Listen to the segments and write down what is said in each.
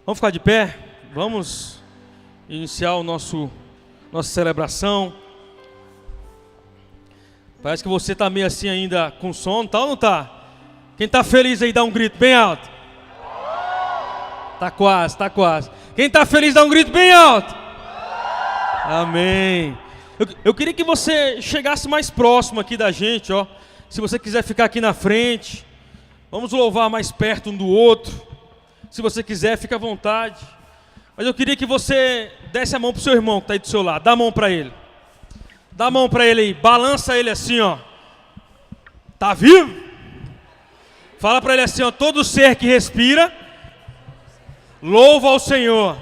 Vamos ficar de pé? Vamos iniciar nossa celebração. Parece que você está meio assim ainda com sono, tá ou não tá? Quem está feliz aí dá um grito bem alto. Tá quase, tá quase. Quem está feliz dá um grito bem alto. Amém. Eu queria que você chegasse mais próximo aqui da gente, ó. Se você quiser ficar aqui na frente, vamos louvar mais perto um do outro. Se você quiser, fica à vontade. Mas eu queria que você desse a mão pro seu irmão que está aí do seu lado. Dá a mão para ele. Dá a mão para ele aí. Balança ele assim, ó. Tá vivo? Fala para ele assim, ó. Todo ser que respira, louva ao Senhor.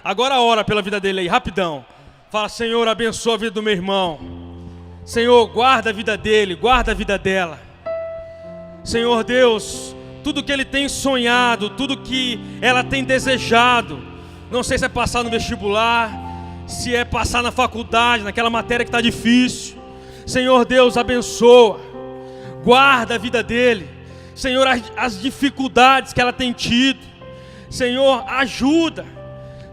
Agora ora pela vida dele aí, rapidão. Fala, Senhor, abençoa a vida do meu irmão. Senhor, guarda a vida dele, guarda a vida dela. Senhor Deus, tudo que ele tem sonhado, tudo que ela tem desejado, não sei se é passar no vestibular, se é passar na faculdade, naquela matéria que está difícil. Senhor Deus, abençoa, guarda a vida dele. Senhor, as dificuldades que ela tem tido, Senhor, ajuda.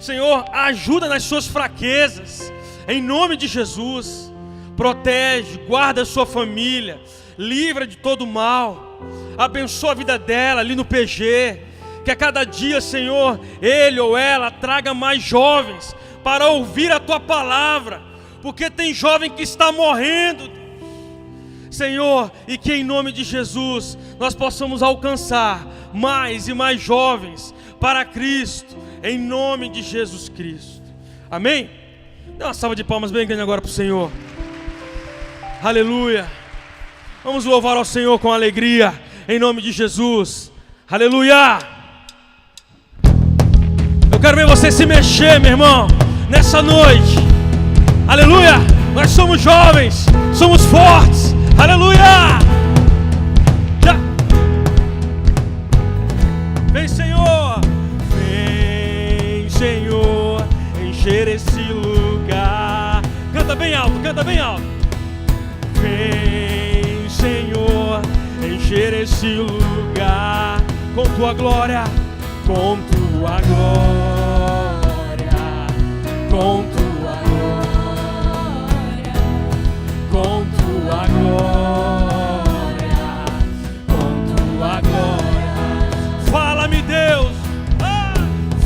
Senhor, ajuda nas suas fraquezas, em nome de Jesus. Protege, guarda a sua família, livra de todo mal, abençoa a vida dela ali no PG, que a cada dia, Senhor, ele ou ela traga mais jovens para ouvir a tua palavra, porque tem jovem que está morrendo, Senhor, e que em nome de Jesus nós possamos alcançar mais e mais jovens para Cristo, em nome de Jesus Cristo, amém? Dê uma salva de palmas bem grande agora para o Senhor. Aleluia. Vamos louvar ao Senhor com alegria, em nome de Jesus. Aleluia. Eu quero ver você se mexer, meu irmão, nessa noite. Aleluia. Nós somos jovens, somos fortes. Aleluia. Já. Vem, Senhor. Vem, Senhor, encher esse lugar. Canta bem alto, canta bem alto. Vem, Senhor, encher esse lugar com tua glória, com tua glória, com tua glória, com tua glória, com tua glória. Fala-me, Deus,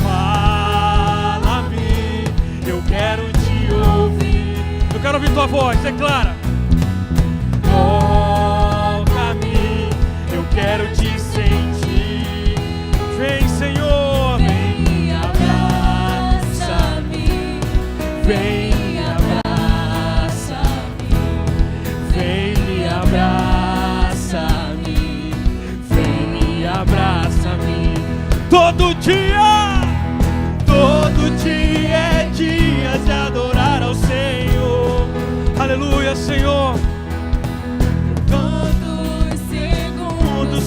fala-me, eu quero te ouvir. Eu quero ouvir tua voz, declara. Toca-me, eu quero te sentir. Vem, Senhor, vem, abraça-me. Vem, abraça-me. Vem, me abraça-me. Vem, me abraça-me. Todo dia é dia de adorar ao Senhor. Aleluia, Senhor.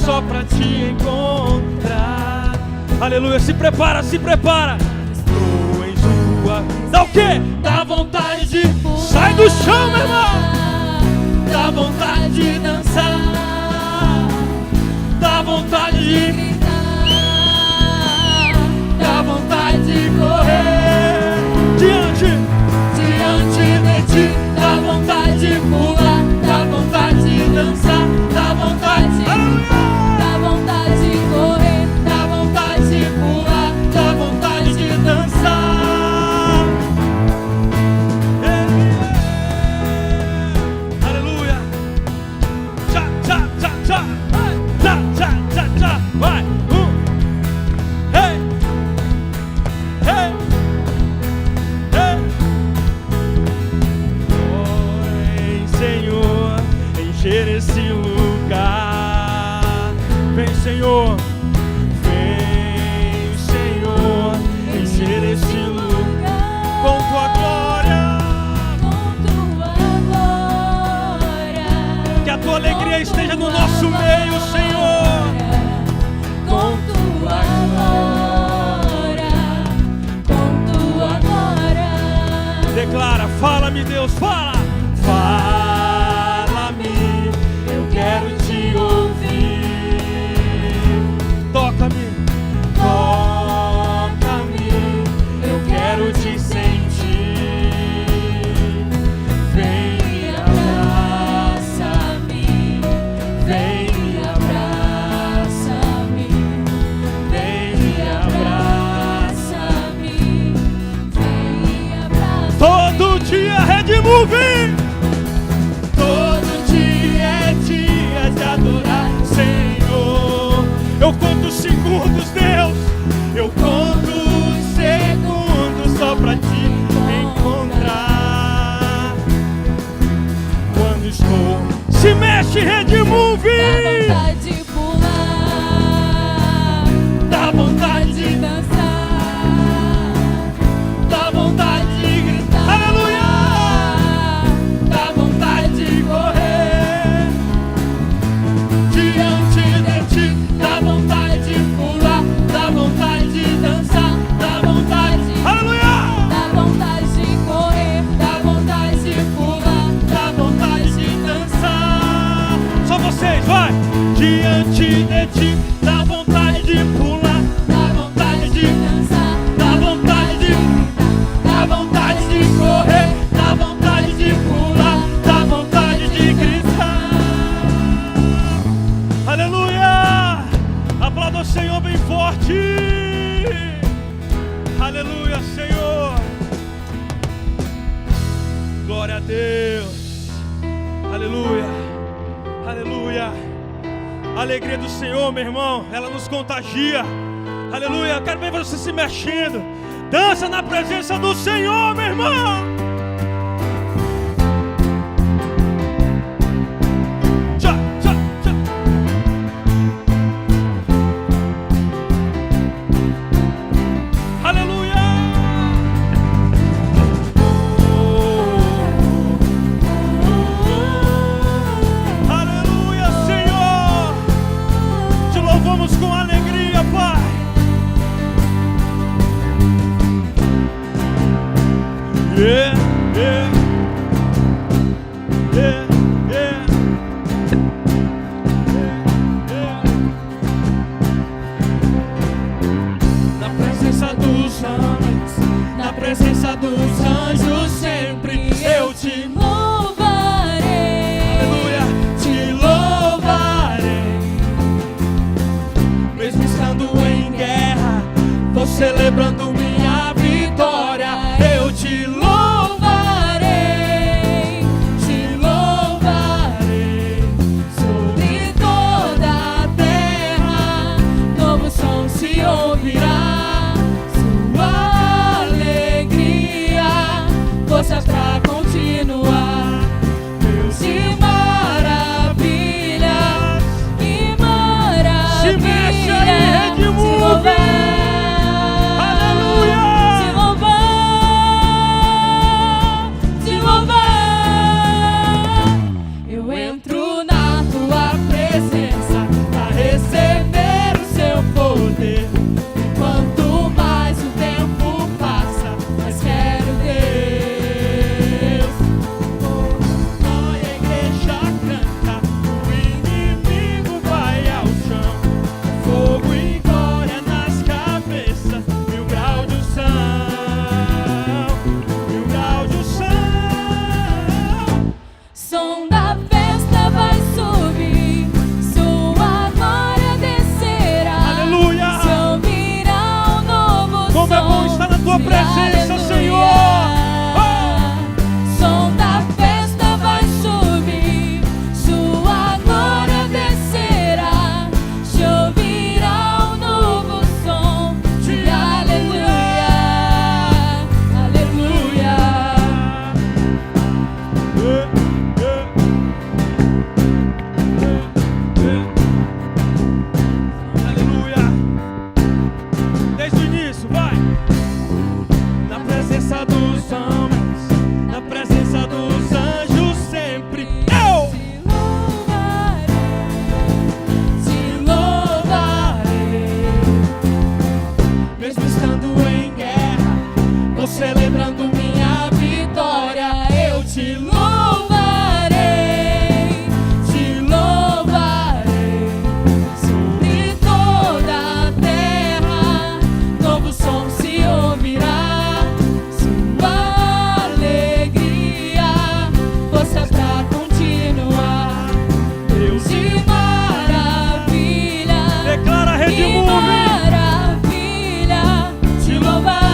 Só pra te encontrar. Aleluia, se prepara, se prepara. Estou em sua. Dá o quê? Dá vontade de. Sai do chão, meu irmão. Dá vontade de dançar. Dá vontade de gritar. Dá vontade de correr diante de ti. Dá vontade de pular. Dá vontade de dançar. Dá vontade de. Aleluia. Tchá, tchá, tchá, tchá. Tchá, tchá, tchá, tchá. Vai. Aleluia, Senhor. Glória a Deus. Aleluia. Aleluia. A alegria do Senhor, meu irmão, ela nos contagia. Aleluia. Quero ver você se mexendo. Dança na presença do Senhor, meu irmão. Celebrando minha vitória, eu te louvarei, sobre toda a terra, novo som se ouvirá, sua alegria, forças pra continuar, Deus de maravilhas, se mexe aí, Rede Move. Celebrando minha vitória, eu te louvarei, sobre toda a terra, novo som se ouvirá, sua alegria, forças pra continuar, Deus de maravilha, declara a Rede Move, maravilha, te louvar.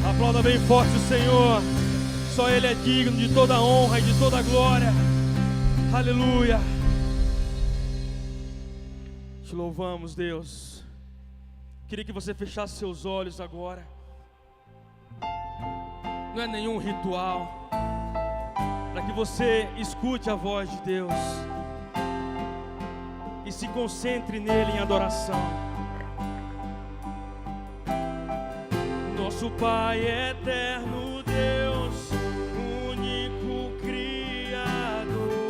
Aplauda bem forte o Senhor. Só Ele é digno de toda a honra e de toda a glória. Aleluia. Te louvamos, Deus. Queria que você fechasse seus olhos agora. Não é nenhum ritual, para que você escute a voz de Deus e se concentre nele em adoração. Nosso Pai eterno, Deus, único Criador,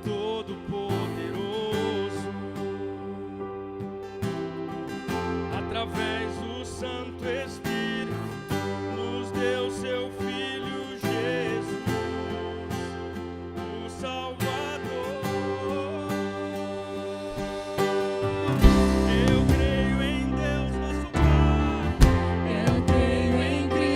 todo-poderoso, através do Santo Espírito, nos deu seu Filho Jesus, o Salvador. Eu creio em Deus, nosso Pai. Eu creio em Cristo.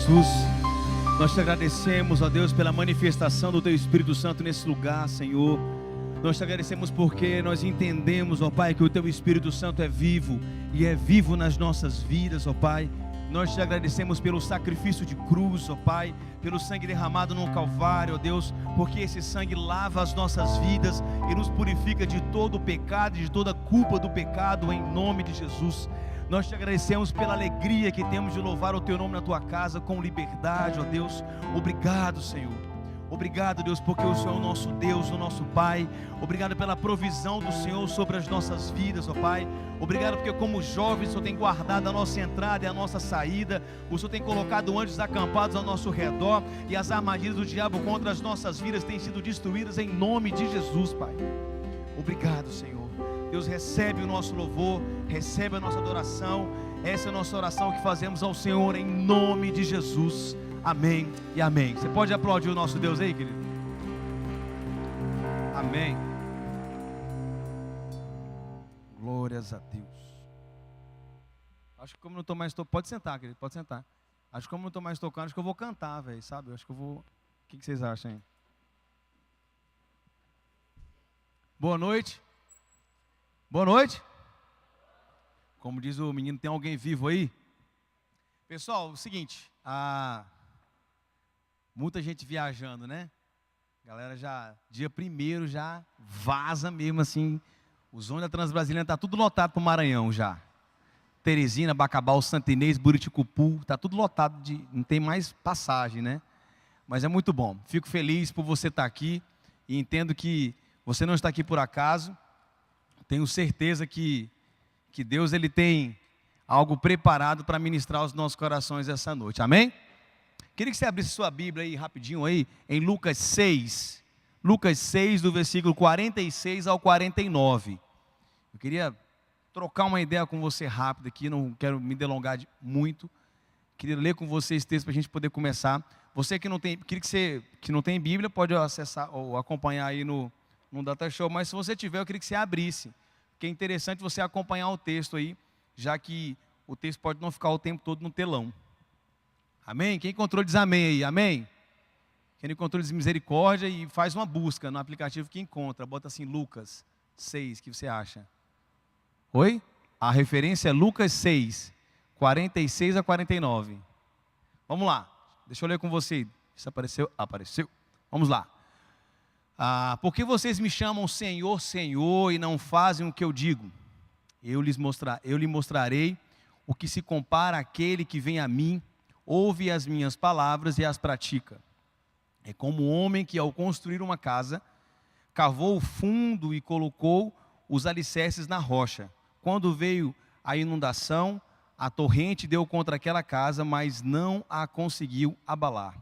Jesus, nós te agradecemos, ó Deus, pela manifestação do Teu Espírito Santo nesse lugar, Senhor. Nós te agradecemos porque nós entendemos, ó Pai, que o Teu Espírito Santo é vivo e é vivo nas nossas vidas, ó Pai. Nós te agradecemos pelo sacrifício de cruz, ó Pai, pelo sangue derramado no Calvário, ó Deus, porque esse sangue lava as nossas vidas e nos purifica de todo o pecado e de toda a culpa do pecado, em nome de Jesus. Nós te agradecemos pela alegria que temos de louvar o Teu nome na Tua casa com liberdade, ó Deus. Obrigado, Senhor. Obrigado, Deus, porque o Senhor é o nosso Deus, o nosso Pai. Obrigado pela provisão do Senhor sobre as nossas vidas, ó Pai. Obrigado porque como jovens o Senhor tem guardado a nossa entrada e a nossa saída. O Senhor tem colocado anjos acampados ao nosso redor, e as armadilhas do diabo contra as nossas vidas têm sido destruídas em nome de Jesus, Pai. Obrigado, Senhor. Deus, recebe o nosso louvor, recebe a nossa adoração. Essa é a nossa oração que fazemos ao Senhor em nome de Jesus. Amém e amém. Você pode aplaudir o nosso Deus aí, querido? Amém. Glórias a Deus. Acho que como não estou mais tocando, pode sentar, querido, pode sentar. Acho que como não estou mais tocando, acho que eu vou cantar, velho, sabe? Acho que eu vou. O que vocês acham aí? Boa noite. Boa noite. Como diz o menino, tem alguém vivo aí? Pessoal, o seguinte, muita gente viajando, né? Galera já, dia 1º já vaza mesmo assim. Os ônibus da Transbrasiliana tá tudo lotado pro Maranhão já. Teresina, Bacabal, Santo Inês, Buriticupu, tá tudo lotado, não tem mais passagem, né? Mas é muito bom. Fico feliz por você estar aqui e entendo que você não está aqui por acaso. Tenho certeza que Deus ele tem algo preparado para ministrar aos nossos corações essa noite. Amém? Queria que você abrisse sua Bíblia aí rapidinho aí em Lucas 6. Lucas 6 do versículo 46 ao 49. Eu queria trocar uma ideia com você rápido aqui, não quero me delongar muito. Queria ler com você esse texto para a gente poder começar. Você que não tem, que não tem Bíblia pode acessar ou acompanhar aí no Data Show, mas se você tiver, eu queria que você abrisse, porque é interessante você acompanhar o texto aí, já que o texto pode não ficar o tempo todo no telão. Amém? Quem encontrou diz amém aí, amém? Quem não encontrou diz misericórdia e faz uma busca no aplicativo que encontra, bota assim Lucas 6, o que você acha? Oi? A referência é Lucas 6, 46 a 49. Vamos lá, deixa eu ler com você. Isso apareceu? Apareceu. Vamos lá. Porque vocês me chamam Senhor, Senhor, e não fazem o que eu digo? Eu lhe mostrarei o que se compara àquele que vem a mim, ouve as minhas palavras e as pratica. É como um homem que, ao construir uma casa, cavou o fundo e colocou os alicerces na rocha. Quando veio a inundação, a torrente deu contra aquela casa, mas não a conseguiu abalar,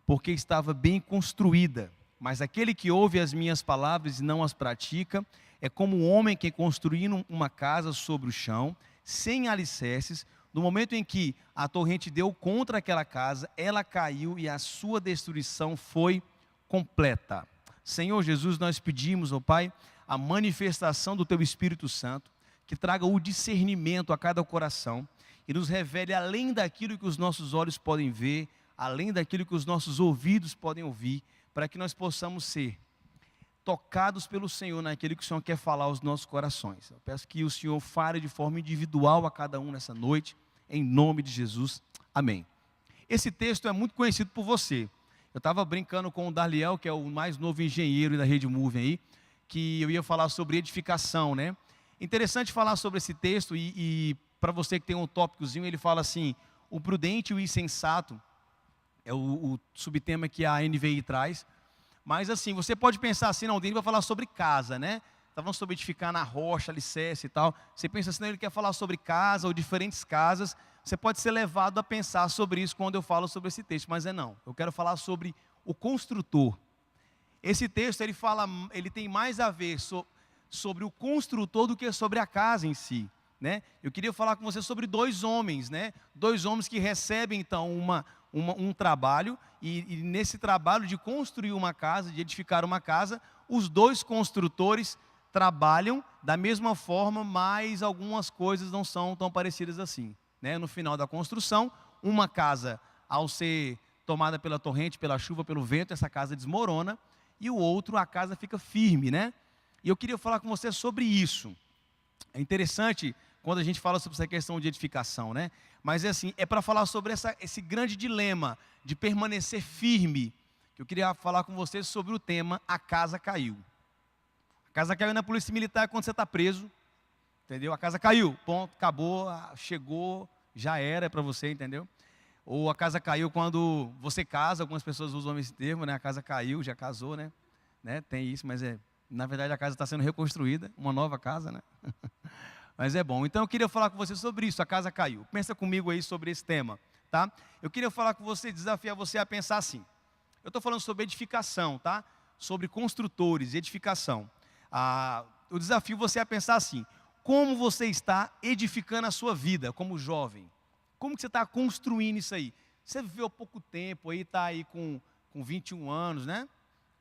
porque estava bem construída. Mas aquele que ouve as minhas palavras e não as pratica, é como um homem que construiu uma casa sobre o chão, sem alicerces. No momento em que a torrente deu contra aquela casa, ela caiu e a sua destruição foi completa. Senhor Jesus, nós pedimos, ó Pai, a manifestação do Teu Espírito Santo, que traga o discernimento a cada coração e nos revele além daquilo que os nossos olhos podem ver, além daquilo que os nossos ouvidos podem ouvir, para que nós possamos ser tocados pelo Senhor naquilo que o Senhor quer falar aos nossos corações. Eu peço que o Senhor fale de forma individual a cada um nessa noite, em nome de Jesus, amém. Esse texto é muito conhecido por você. Eu estava brincando com o Darliel, que é o mais novo engenheiro da Rede Moving aí, que eu ia falar sobre edificação, né? Interessante falar sobre esse texto e para você que tem um tópicozinho, ele fala assim, o prudente e o insensato, é o subtema que a NVI traz. Mas assim, você pode pensar assim, não, o Dini vai falar sobre casa, né? Está falando sobre edificar na rocha, alicerce e tal. Você pensa assim, não, ele quer falar sobre casa ou diferentes casas. Você pode ser levado a pensar sobre isso quando eu falo sobre esse texto, mas não. Eu quero falar sobre o construtor. Esse texto, ele tem mais a ver sobre o construtor do que sobre a casa em si, né? Eu queria falar com você sobre dois homens, né? Dois homens que recebem então um trabalho, e nesse trabalho de construir uma casa, de edificar uma casa, os dois construtores trabalham da mesma forma, mas algumas coisas não são tão parecidas assim, né? No final da construção, uma casa ao ser tomada pela torrente, pela chuva, pelo vento, essa casa desmorona, e o outro, a casa fica firme, né? E eu queria falar com você sobre isso. É interessante quando a gente fala sobre essa questão de edificação, né? Mas é assim, é para falar sobre esse grande dilema de permanecer firme, que eu queria falar com você sobre o tema A Casa Caiu. A casa caiu na polícia militar quando você está preso, entendeu? A casa caiu, ponto, acabou, chegou, já era para você, entendeu? Ou a casa caiu quando você casa, algumas pessoas usam esse termo, né? A casa caiu, já casou, né? Tem isso, mas na verdade a casa está sendo reconstruída, uma nova casa, né? Mas é bom. Então eu queria falar com você sobre isso, a casa caiu. Pensa comigo aí sobre esse tema, tá? Eu queria falar com você, desafiar você a pensar assim. Eu estou falando sobre edificação, tá? Sobre construtores, edificação. O desafio você a pensar assim: como você está edificando a sua vida como jovem? Como que você está construindo isso aí? Você viveu há pouco tempo aí, está aí com 21 anos, né?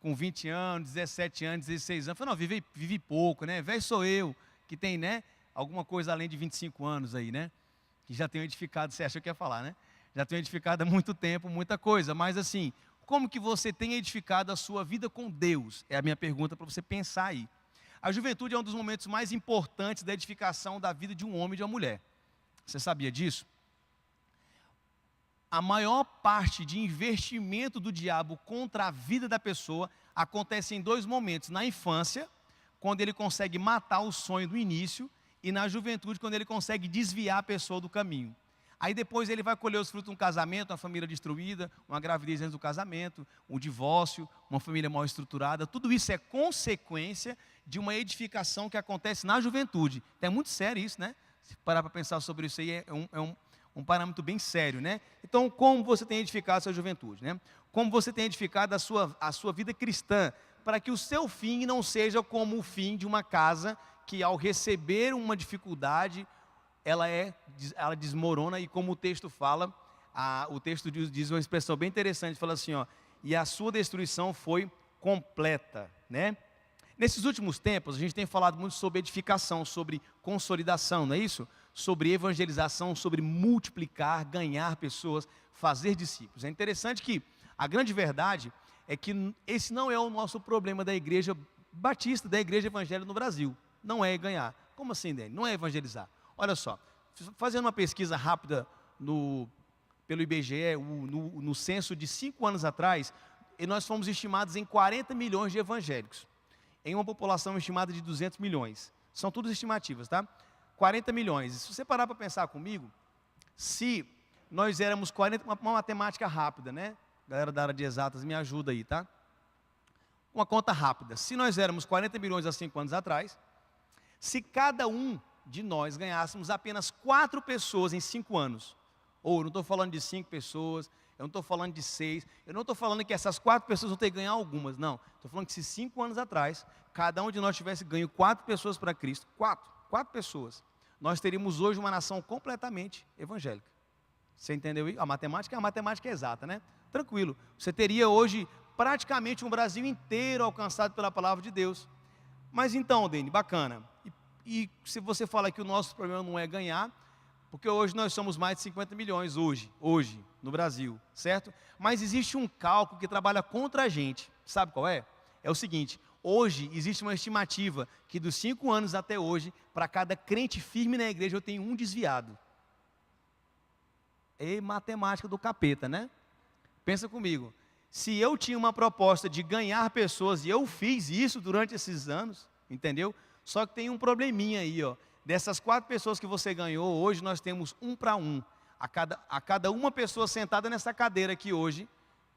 Com 20 anos, 17 anos, 16 anos. Falei, não, vivi pouco, né? Velho sou eu, que tem, né? Alguma coisa além de 25 anos aí, né? Que já tenho edificado, você achou que ia falar, né? Já tenho edificado há muito tempo, muita coisa. Mas assim, como que você tem edificado a sua vida com Deus? É a minha pergunta para você pensar aí. A juventude é um dos momentos mais importantes da edificação da vida de um homem e de uma mulher. Você sabia disso? A maior parte de investimento do diabo contra a vida da pessoa acontece em dois momentos: na infância, quando ele consegue matar o sonho do início, e na juventude, quando ele consegue desviar a pessoa do caminho. Aí depois ele vai colher os frutos de um casamento, uma família destruída, uma gravidez antes do casamento, um divórcio, uma família mal estruturada. Tudo isso é consequência de uma edificação que acontece na juventude. Então é muito sério isso, né? Se parar para pensar sobre isso aí, é um parâmetro bem sério, né? Então, como você tem edificado a sua juventude, né? Como você tem edificado a sua vida cristã, para que o seu fim não seja como o fim de uma casa que, ao receber uma dificuldade, ela desmorona, e como o texto fala, o texto diz uma expressão bem interessante, fala assim, ó, e a sua destruição foi completa, né? Nesses últimos tempos, a gente tem falado muito sobre edificação, sobre consolidação, não é isso? Sobre evangelização, sobre multiplicar, ganhar pessoas, fazer discípulos. É interessante que a grande verdade é que esse não é o nosso problema da igreja batista, da igreja evangélica no Brasil. Não é ganhar. Como assim, Dani? Não é evangelizar. Olha só, fazendo uma pesquisa rápida pelo IBGE, no censo de 5 anos atrás, nós fomos estimados em 40 milhões de evangélicos, em uma população estimada de 200 milhões. São todas estimativas, tá? 40 milhões. E se você parar para pensar comigo, se nós éramos 40, uma matemática rápida, né? Galera da área de exatas, me ajuda aí, tá? Uma conta rápida. Se nós éramos 40 milhões há 5 anos atrás, se cada um de nós ganhássemos apenas 4 pessoas em 5 anos, ou eu não estou falando de 5 pessoas, eu não estou falando de 6, eu não estou falando que essas 4 pessoas vão ter que ganhar algumas, não. Estou falando que se 5 anos atrás, cada um de nós tivesse ganho 4 pessoas para Cristo, 4 pessoas, nós teríamos hoje uma nação completamente evangélica. Você entendeu isso? A matemática é exata, né? Tranquilo. Você teria hoje praticamente um Brasil inteiro alcançado pela palavra de Deus. Mas então, Dene, bacana. E se você fala que o nosso problema não é ganhar, porque hoje nós somos mais de 50 milhões, hoje, no Brasil, certo? Mas existe um cálculo que trabalha contra a gente. Sabe qual é? É o seguinte: hoje existe uma estimativa que dos 5 anos até hoje, para cada crente firme na igreja, eu tenho um desviado. É matemática do capeta, né? Pensa comigo. Se eu tinha uma proposta de ganhar pessoas, e eu fiz isso durante esses anos, entendeu? Só que tem um probleminha aí, ó. Dessas 4 pessoas que você ganhou, hoje nós temos 1 para 1. A cada uma pessoa sentada nessa cadeira aqui hoje,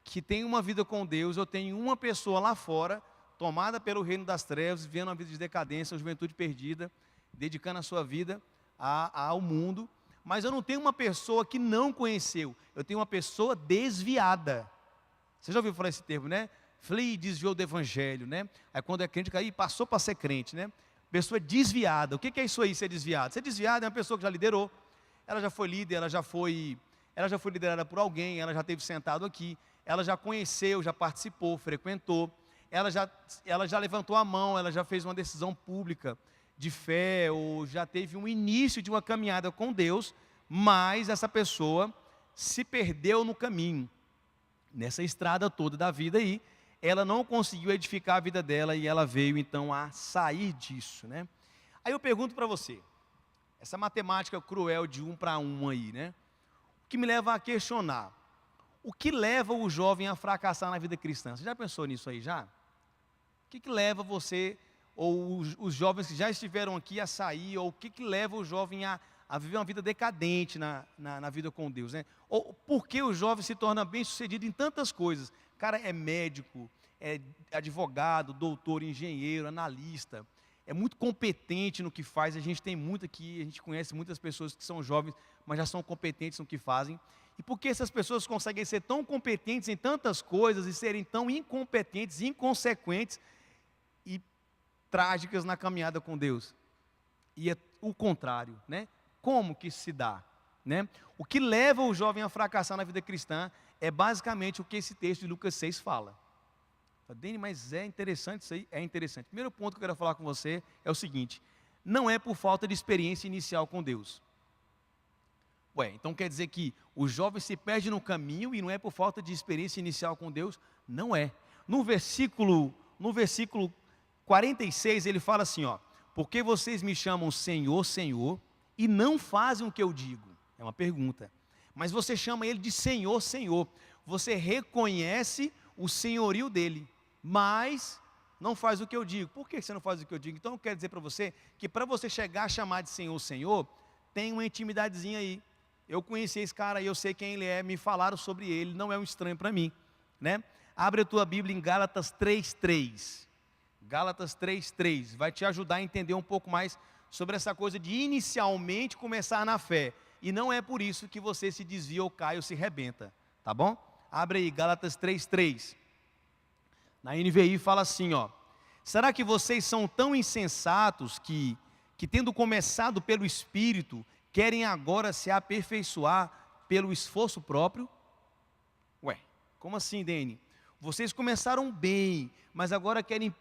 que tem uma vida com Deus, eu tenho uma pessoa lá fora, tomada pelo reino das trevas, vivendo uma vida de decadência, uma juventude perdida, dedicando a sua vida ao mundo. Mas eu não tenho uma pessoa que não conheceu, eu tenho uma pessoa desviada. Você já ouviu falar esse termo, né? Flee, desviou do evangelho, né? Aí quando é crente, aí passou para ser crente, né? Pessoa desviada. O que é isso aí, ser desviado? Ser desviado é uma pessoa que já liderou, ela já foi líder, ela já foi liderada por alguém, ela já esteve sentado aqui, ela já conheceu, já participou, frequentou, ela já levantou a mão, ela já fez uma decisão pública de fé, ou já teve um início de uma caminhada com Deus, mas essa pessoa se perdeu no caminho, nessa estrada toda da vida aí, ela não conseguiu edificar a vida dela e ela veio então a sair disso, né? Aí eu pergunto para você, essa matemática cruel de 1 para 1 aí, né? O que me leva a questionar, o que leva o jovem a fracassar na vida cristã? Você já pensou nisso aí já? O que leva você, ou os jovens que já estiveram aqui a sair, ou o que leva o jovem a viver uma vida decadente na vida com Deus, né? Ou por que o jovem se torna bem sucedido em tantas coisas? Cara, é médico, é advogado, doutor, engenheiro, analista, é muito competente no que faz. A gente tem muito aqui, a gente conhece muitas pessoas que são jovens, mas já são competentes no que fazem. E por que essas pessoas conseguem ser tão competentes em tantas coisas e serem tão incompetentes, inconsequentes e trágicas na caminhada com Deus? E é o contrário, né? Como que se dá, né? O que leva o jovem a fracassar na vida cristã é basicamente o que esse texto de Lucas 6 fala. Dene, mas é interessante isso aí? É interessante. Primeiro ponto que eu quero falar com você é o seguinte: não é por falta de experiência inicial com Deus. Ué, então quer dizer que o jovem se perde no caminho e não é por falta de experiência inicial com Deus? Não é. No versículo 46 ele fala assim, ó: porque vocês me chamam Senhor, Senhor, e não fazem o que eu digo? É uma pergunta. Mas você chama ele de Senhor, Senhor. Você reconhece o senhorio dele, mas não faz o que eu digo. Por que você não faz o que eu digo? Então eu quero dizer para você que para você chegar a chamar de Senhor, Senhor, tem uma intimidadezinha aí. Eu conheci esse cara e eu sei quem ele é, me falaram sobre ele, não é um estranho para mim, né? Abre a tua Bíblia em Gálatas 3:3. Gálatas 3:3 vai te ajudar a entender um pouco mais sobre essa coisa de inicialmente começar na fé. E não é por isso que você se desvia ou cai ou se rebenta, tá bom? Abre aí, Gálatas 3:3. Na NVI fala assim, ó: será que vocês são tão insensatos que tendo começado pelo Espírito, querem agora se aperfeiçoar pelo esforço próprio? Ué, como assim, Dene? Vocês começaram bem, mas agora querem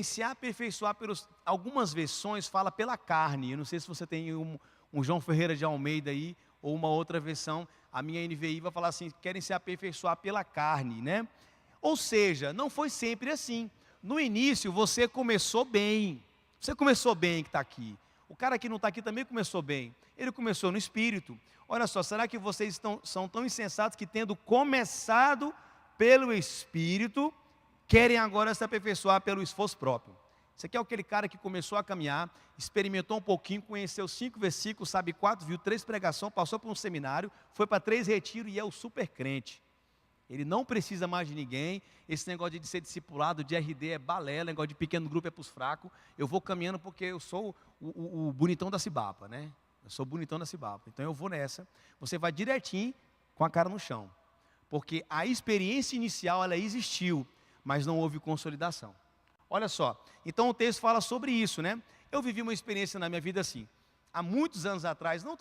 se aperfeiçoar pelos... Algumas versões fala pela carne. Eu não sei se você tem um João Ferreira de Almeida aí, ou uma outra versão. A minha NVI vai falar assim: querem se aperfeiçoar pela carne, né? Ou seja, não foi sempre assim. No início você começou bem. Você começou bem que está aqui. O cara que não está aqui também começou bem. Ele começou no Espírito. Olha só, será que vocês são tão insensatos que, tendo começado pelo Espírito, querem agora se aperfeiçoar pelo esforço próprio? Você quer aquele cara que começou a caminhar, experimentou um pouquinho, conheceu 5 versículos, sabe 4, viu 3 pregações, passou por um seminário, foi para 3 retiros e é o super crente. Ele não precisa mais de ninguém. Esse negócio de ser discipulado, de RD é balela, negócio de pequeno grupo é para os fracos. Eu vou caminhando porque eu sou o bonitão da Cibapa, né? Eu sou o bonitão da Cibapa, então eu vou nessa. Você vai direitinho com a cara no chão, porque a experiência inicial ela existiu, mas não houve consolidação. Olha só, então o texto fala sobre isso, né? Eu vivi uma experiência na minha vida assim, há muitos anos atrás, não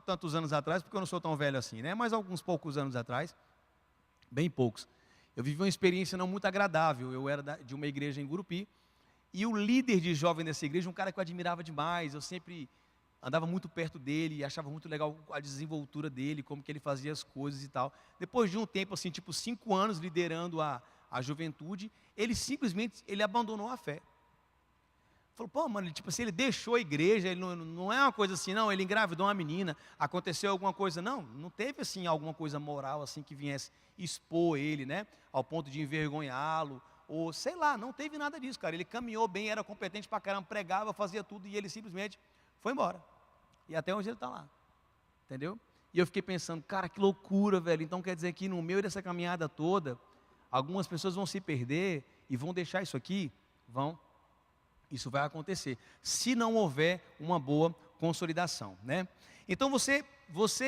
tantos anos atrás, porque eu não sou tão velho assim, né? Mas alguns poucos anos atrás, bem poucos, eu vivi uma experiência não muito agradável. Eu era de uma igreja em Gurupi, e o líder de jovem dessa igreja, um cara que eu admirava demais, eu sempre andava muito perto dele, e achava muito legal a desenvoltura dele, como que ele fazia as coisas e tal. Depois de um tempo assim, tipo 5 anos liderando a juventude, ele simplesmente abandonou a fé. Falou, pô, mano, tipo assim, ele deixou a igreja, ele não é uma coisa assim, não, ele engravidou uma menina, aconteceu alguma coisa, não teve assim alguma coisa moral assim que viesse expor ele, né, ao ponto de envergonhá-lo, ou sei lá, não teve nada disso, cara. Ele caminhou bem, era competente pra caramba, pregava, fazia tudo, e ele simplesmente foi embora. E até hoje ele está lá, entendeu? E eu fiquei pensando, cara, que loucura, velho. Então quer dizer que no meio dessa caminhada toda, algumas pessoas vão se perder e vão deixar isso aqui? Vão. Isso vai acontecer, se não houver uma boa consolidação, né? Então você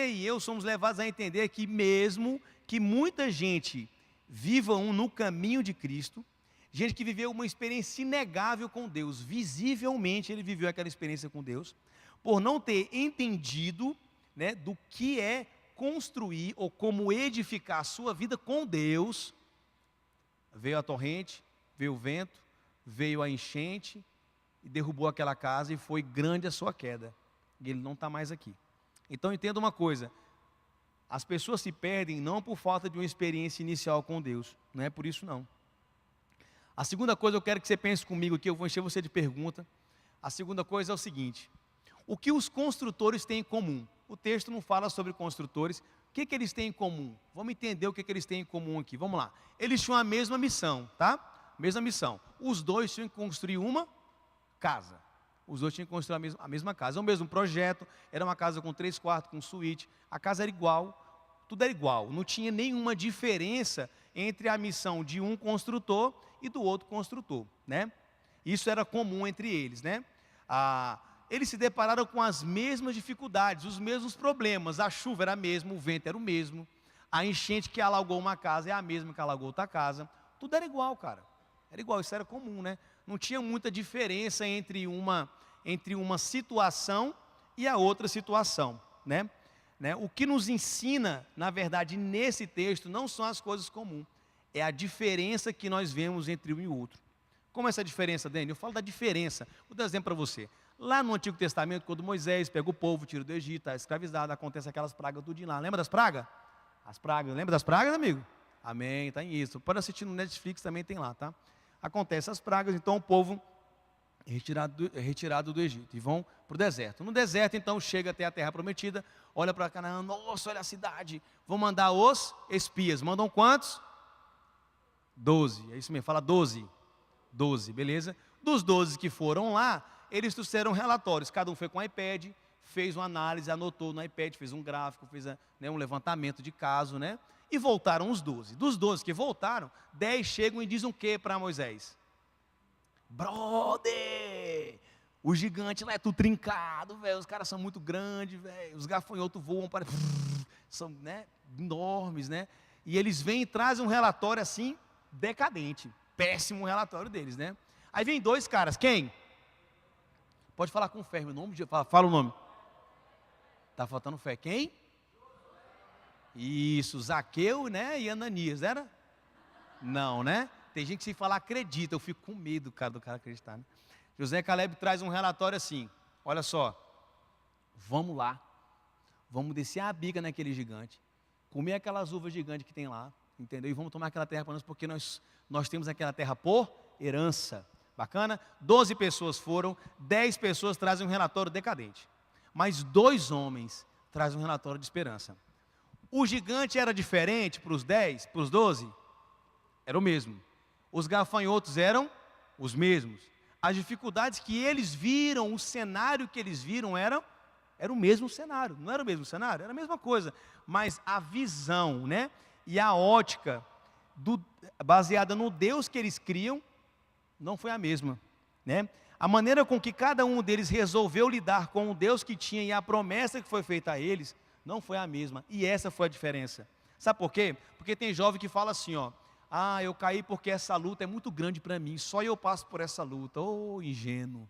e eu somos levados a entender que mesmo que muita gente viva no caminho de Cristo, gente que viveu uma experiência inegável com Deus, visivelmente ele viveu aquela experiência com Deus, por não ter entendido, né, do que é construir ou como edificar a sua vida com Deus, veio a torrente, veio o vento, veio a enchente, e derrubou aquela casa, e foi grande a sua queda, e ele não está mais aqui. Então entenda uma coisa, As pessoas se perdem não por falta de uma experiência inicial com Deus, não é por isso não. A segunda coisa, eu quero que você pense comigo aqui, eu vou encher você de pergunta. A segunda coisa é o seguinte: o que os construtores têm em comum? O texto não fala sobre construtores. O que eles têm em comum? Vamos entender o que eles têm em comum aqui. Vamos lá. Eles tinham a mesma missão, tá? Mesma missão. Os dois tinham que construir uma casa. Os dois tinham que construir a mesma casa. É o mesmo projeto. Era uma casa com 3 quartos, com suíte. A casa era igual. Tudo era igual. Não tinha nenhuma diferença entre a missão de um construtor e do outro construtor, né? Isso era comum entre eles, né? Eles se depararam com as mesmas dificuldades, os mesmos problemas. A chuva era a mesma, o vento era o mesmo. A enchente que alagou uma casa é a mesma que alagou outra casa. Tudo era igual, cara. Era igual, isso era comum, né? Não tinha muita diferença entre uma situação e a outra situação, né? O que nos ensina, na verdade, nesse texto, não são as coisas comuns. É a diferença que nós vemos entre um e o outro. Como é essa diferença, Dani? Eu falo da diferença. Vou dar um exemplo para você. Lá no Antigo Testamento, quando Moisés pega o povo, tira do Egito, está escravizado, acontece aquelas pragas tudo lá. Lembra das pragas? As pragas, lembra das pragas, amigo? Amém, está em isso. Pode assistir no Netflix, também tem lá, tá? Acontece as pragas, então o povo é retirado do Egito e vão para o deserto. No deserto, então, chega até a terra prometida, olha para Canaã, nossa, olha a cidade. Vão mandar os espias. Mandam quantos? 12, é isso mesmo, fala 12. 12, beleza? Dos 12 que foram lá, eles trouxeram relatórios, cada um foi com um iPad, fez uma análise, anotou no iPad, fez um gráfico, fez um levantamento de caso, né? E voltaram os 12. Dos 12 que voltaram, 10 chegam e dizem o que para Moisés? Brother, o gigante lá é tudo trincado, velho, os caras são muito grandes, velho, os gafanhotos voam, são, né, enormes, né? E eles vêm e trazem um relatório assim, decadente, péssimo relatório deles, né? Aí vem 2 caras, quem? Pode falar com fé, meu nome, fala o nome. Tá faltando fé, quem? Isso, Zaqueu, né, e Ananias, era? Não, né? Tem gente que se falar acredita, eu fico com medo, cara, do cara acreditar, né? José Caleb traz um relatório assim, olha só, vamos lá, vamos descer a bica naquele gigante, comer aquelas uvas gigantes que tem lá, entendeu? E vamos tomar aquela terra para nós, porque nós temos aquela terra por herança. Bacana? 12 pessoas foram, 10 pessoas trazem um relatório decadente. Mas 2 homens trazem um relatório de esperança. O gigante era diferente para os 10, para os 12? Era o mesmo. Os gafanhotos eram os mesmos. As dificuldades que eles viram, o cenário que eles viram era o mesmo cenário. Não era o mesmo cenário? Era a mesma coisa. Mas a visão, né? E a ótica baseada no Deus que eles criam, não foi a mesma, né? A maneira com que cada um deles resolveu lidar com o Deus que tinha e a promessa que foi feita a eles, não foi a mesma. E essa foi a diferença. Sabe por quê? Porque tem jovem que fala assim, ó, eu caí porque essa luta é muito grande para mim, só eu passo por essa luta. Ô, ingênuo.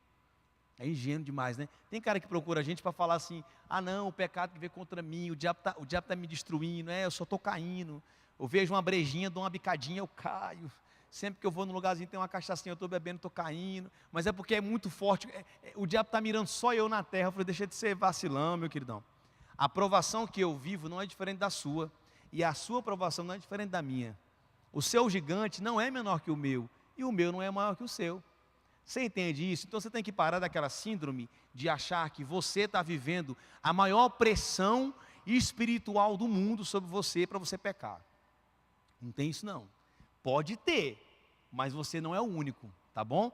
É ingênuo demais, né? Tem cara que procura a gente para falar assim, não, o pecado que veio contra mim, o diabo tá me destruindo, eu só estou caindo. Eu vejo uma brejinha, dou uma bicadinha, eu caio. Sempre que eu vou num lugarzinho tem uma cachaçinha, eu estou bebendo, estou caindo. Mas é porque é muito forte, o diabo está mirando só eu na terra. Eu falei, deixa de ser vacilão, meu queridão. A provação que eu vivo não é diferente da sua. E a sua provação não é diferente da minha. O seu gigante não é menor que o meu. E o meu não é maior que o seu. Você entende isso? Então você tem que parar daquela síndrome de achar que você está vivendo a maior pressão espiritual do mundo sobre você para você pecar. Não tem isso não. Pode ter, mas você não é o único, tá bom?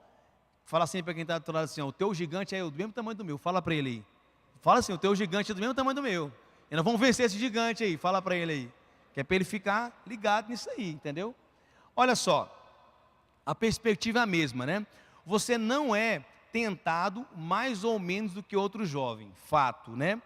Fala assim para quem está do outro lado assim, o teu gigante é do mesmo tamanho do meu, fala para ele aí. Fala assim, o teu gigante é do mesmo tamanho do meu. E nós vamos vencer esse gigante aí, fala para ele aí. Que é para ele ficar ligado nisso aí, entendeu? Olha só, a perspectiva é a mesma, né? Você não é tentado mais ou menos do que outro jovem, fato, né?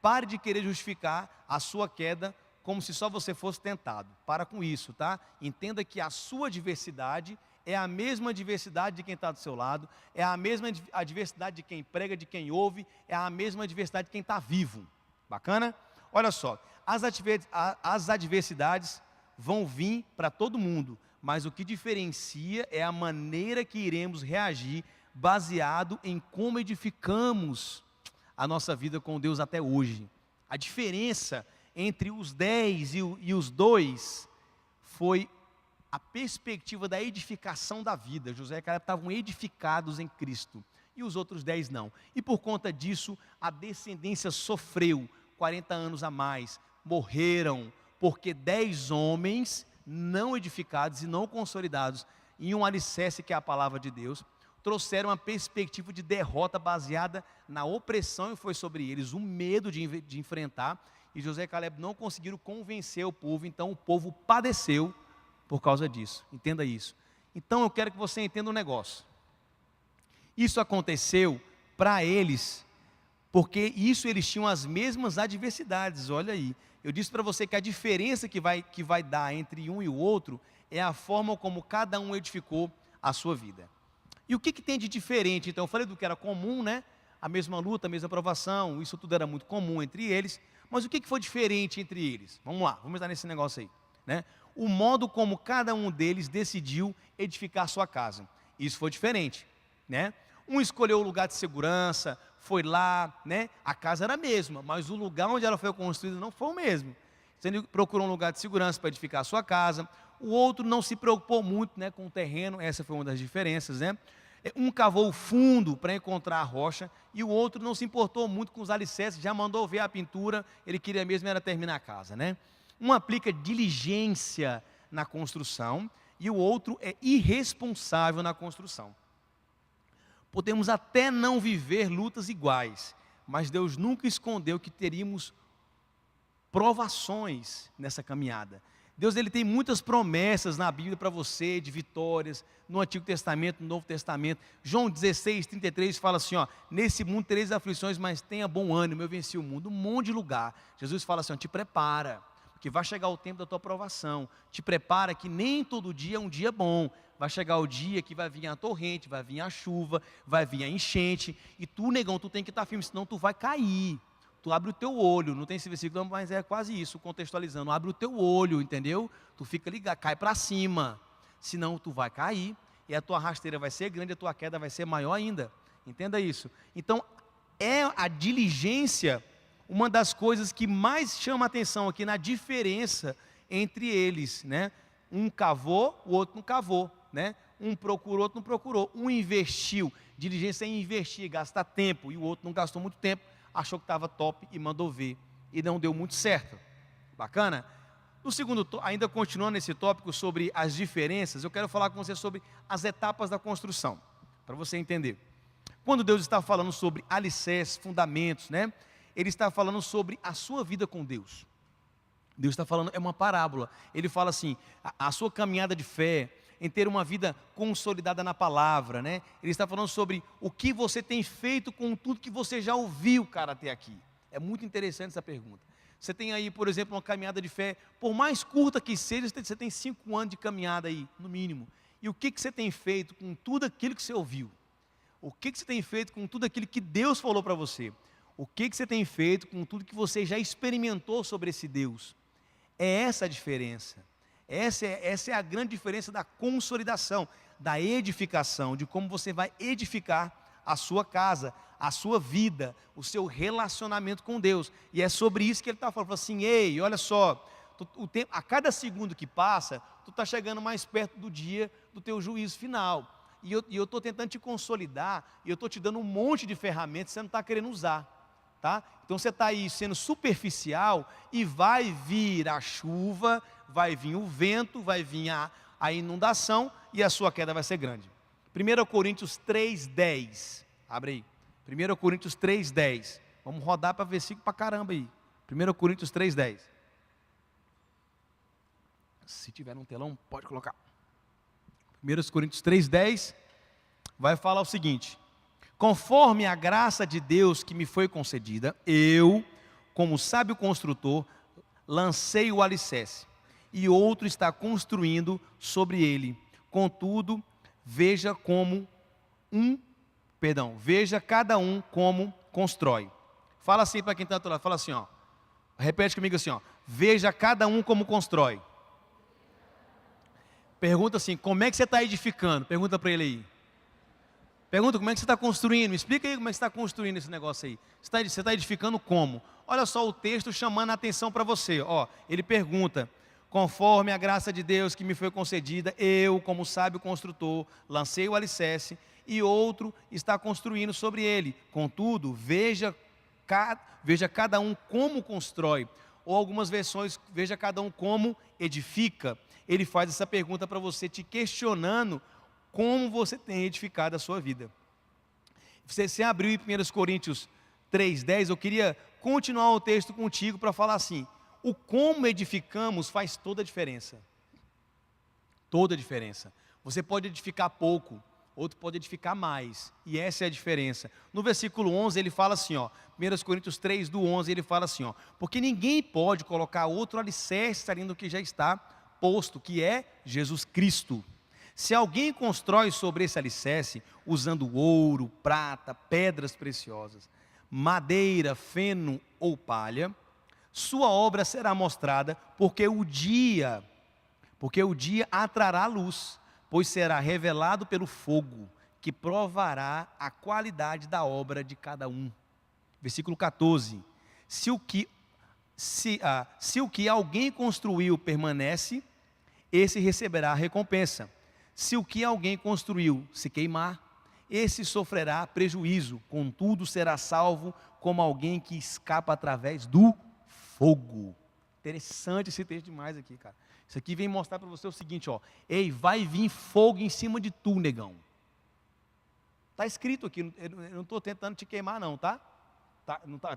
Pare de querer justificar a sua queda como se só você fosse tentado. Para com isso, tá? Entenda que a sua adversidade é a mesma adversidade de quem está do seu lado, é a mesma adversidade de quem prega, de quem ouve, é a mesma adversidade de quem está vivo. Bacana? Olha só, as adversidades vão vir para todo mundo, mas o que diferencia é a maneira que iremos reagir baseado em como edificamos a nossa vida com Deus até hoje. A diferença entre os 10 e os 2 foi a perspectiva da edificação da vida. José e Caleb estavam edificados em Cristo, e os outros 10 não. E por conta disso, a descendência sofreu 40 anos a mais, morreram, porque 10 homens não edificados e não consolidados em um alicerce que é a palavra de Deus, trouxeram uma perspectiva de derrota baseada na opressão que foi sobre eles, o medo de enfrentar, e José e Caleb não conseguiram convencer o povo, então o povo padeceu por causa disso. Entenda isso. Então eu quero que você entenda um negócio. Isso aconteceu para eles, porque eles tinham as mesmas adversidades. Olha aí, eu disse para você que a diferença que vai dar entre um e o outro é a forma como cada um edificou a sua vida. E o que tem de diferente? Então eu falei do que era comum, né? A mesma luta, a mesma provação, isso tudo era muito comum entre eles. Mas o que foi diferente entre eles? Vamos lá, vamos entrar nesse negócio aí, né? O modo como cada um deles decidiu edificar sua casa. Isso foi diferente, né? Um escolheu o lugar de segurança, foi lá, né? A casa era a mesma, mas o lugar onde ela foi construída não foi o mesmo. Ele procurou um lugar de segurança para edificar a sua casa. O outro não se preocupou muito, né, com o terreno. Essa foi uma das diferenças, né? Um cavou fundo para encontrar a rocha, e o outro não se importou muito com os alicerces, já mandou ver a pintura, ele queria mesmo era terminar a casa, né? Um aplica diligência na construção, e o outro é irresponsável na construção. Podemos até não viver lutas iguais, mas Deus nunca escondeu que teríamos provações nessa caminhada. Deus, ele tem muitas promessas na Bíblia para você, de vitórias, no Antigo Testamento, no Novo Testamento. João 16:33 fala assim, ó: nesse mundo tereis aflições, mas tenha bom ânimo, eu venci o mundo. Um monte de lugar. Jesus fala assim, ó, te prepara, porque vai chegar o tempo da tua aprovação. Te prepara que nem todo dia é um dia bom. Vai chegar o dia que vai vir a torrente, vai vir a chuva, vai vir a enchente, e tu, negão, tu tem que estar firme, senão tu vai cair. Tu abre o teu olho, não tem esse versículo, mas é quase isso, contextualizando. Abre o teu olho, entendeu? Tu fica ligado, cai para cima, senão tu vai cair, e a tua rasteira vai ser grande, a tua queda vai ser maior ainda. Entenda isso. Então, é a diligência uma das coisas que mais chama a atenção aqui na diferença entre eles, né? Um cavou, o outro não cavou, né? Um procurou, outro não procurou. Um investiu, diligência é investir, gastar tempo, e o outro não gastou muito tempo, achou que estava top e mandou ver, e não deu muito certo. Bacana? No segundo, ainda continuando esse tópico sobre as diferenças, eu quero falar com você sobre as etapas da construção, para você entender. Quando Deus está falando sobre alicerces, fundamentos, né? Ele está falando sobre a sua vida com Deus. Deus está falando, é uma parábola. Ele fala assim, a sua caminhada de fé, em ter uma vida consolidada na palavra, né? Ele está falando sobre o que você tem feito com tudo que você já ouviu, cara, até aqui. É muito interessante essa pergunta. Você tem aí, por exemplo, uma caminhada de fé, por mais curta que seja, você tem 5 anos de caminhada aí, no mínimo. E o que você tem feito com tudo aquilo que você ouviu? O que você tem feito com tudo aquilo que Deus falou para você? O que você tem feito com tudo que você já experimentou sobre esse Deus? É essa a diferença. Essa é a grande diferença da consolidação, da edificação, de como você vai edificar a sua casa, a sua vida, o seu relacionamento com Deus. E é sobre isso que ele está falando assim, ei, olha só, a cada segundo que passa, tu está chegando mais perto do dia do teu juízo final. E eu estou tentando te consolidar, e eu estou te dando um monte de ferramentas que você não está querendo usar. Tá? Então você está aí sendo superficial, e vai vir a chuva, vai vir o vento, vai vir a inundação, e a sua queda vai ser grande. 1 Coríntios 3:10, abre aí, 1 Coríntios 3:10, vamos rodar para versículo para caramba aí, 1 Coríntios 3:10, se tiver um telão pode colocar, 1 Coríntios 3:10, vai falar o seguinte: conforme a graça de Deus que me foi concedida, eu, como sábio construtor, lancei o alicerce, e outro está construindo sobre ele. Contudo, veja cada um como constrói. Fala assim para quem está do outro lado, fala assim, ó. Repete comigo assim, ó. Veja cada um como constrói. Pergunta assim, como é que você está edificando? Pergunta para ele aí. Pergunta, como é que você está construindo? Me explica aí como é que você está construindo esse negócio aí. Você está edificando como? Olha só o texto chamando a atenção para você. Ó, ele pergunta, conforme a graça de Deus que me foi concedida, eu, como sábio construtor, lancei o alicerce e outro está construindo sobre ele. Contudo, veja cada um como constrói. Ou algumas versões, veja cada um como edifica. Ele faz essa pergunta para você, te questionando como você tem edificado a sua vida. Você abriu em 1 Coríntios 3:10, eu queria continuar o texto contigo para falar assim, o como edificamos faz toda a diferença. Toda a diferença. Você pode edificar pouco, outro pode edificar mais, e essa é a diferença. No versículo 11 ele fala assim, ó, 1 Coríntios 3, do 11, ele fala assim, ó, porque ninguém pode colocar outro alicerce além do que já está posto, que é Jesus Cristo. Se alguém constrói sobre esse alicerce, usando ouro, prata, pedras preciosas, madeira, feno ou palha, sua obra será mostrada, porque o dia atrará luz, pois será revelado pelo fogo, que provará a qualidade da obra de cada um. Versículo 14, se o que alguém construiu permanece, esse receberá a recompensa. Se o que alguém construiu se queimar, esse sofrerá prejuízo, contudo será salvo como alguém que escapa através do fogo. Interessante esse texto demais aqui, cara. Isso aqui vem mostrar para você o seguinte, ó. Ei, vai vir fogo em cima de tu, negão. Está escrito aqui, eu não estou tentando te queimar não, tá?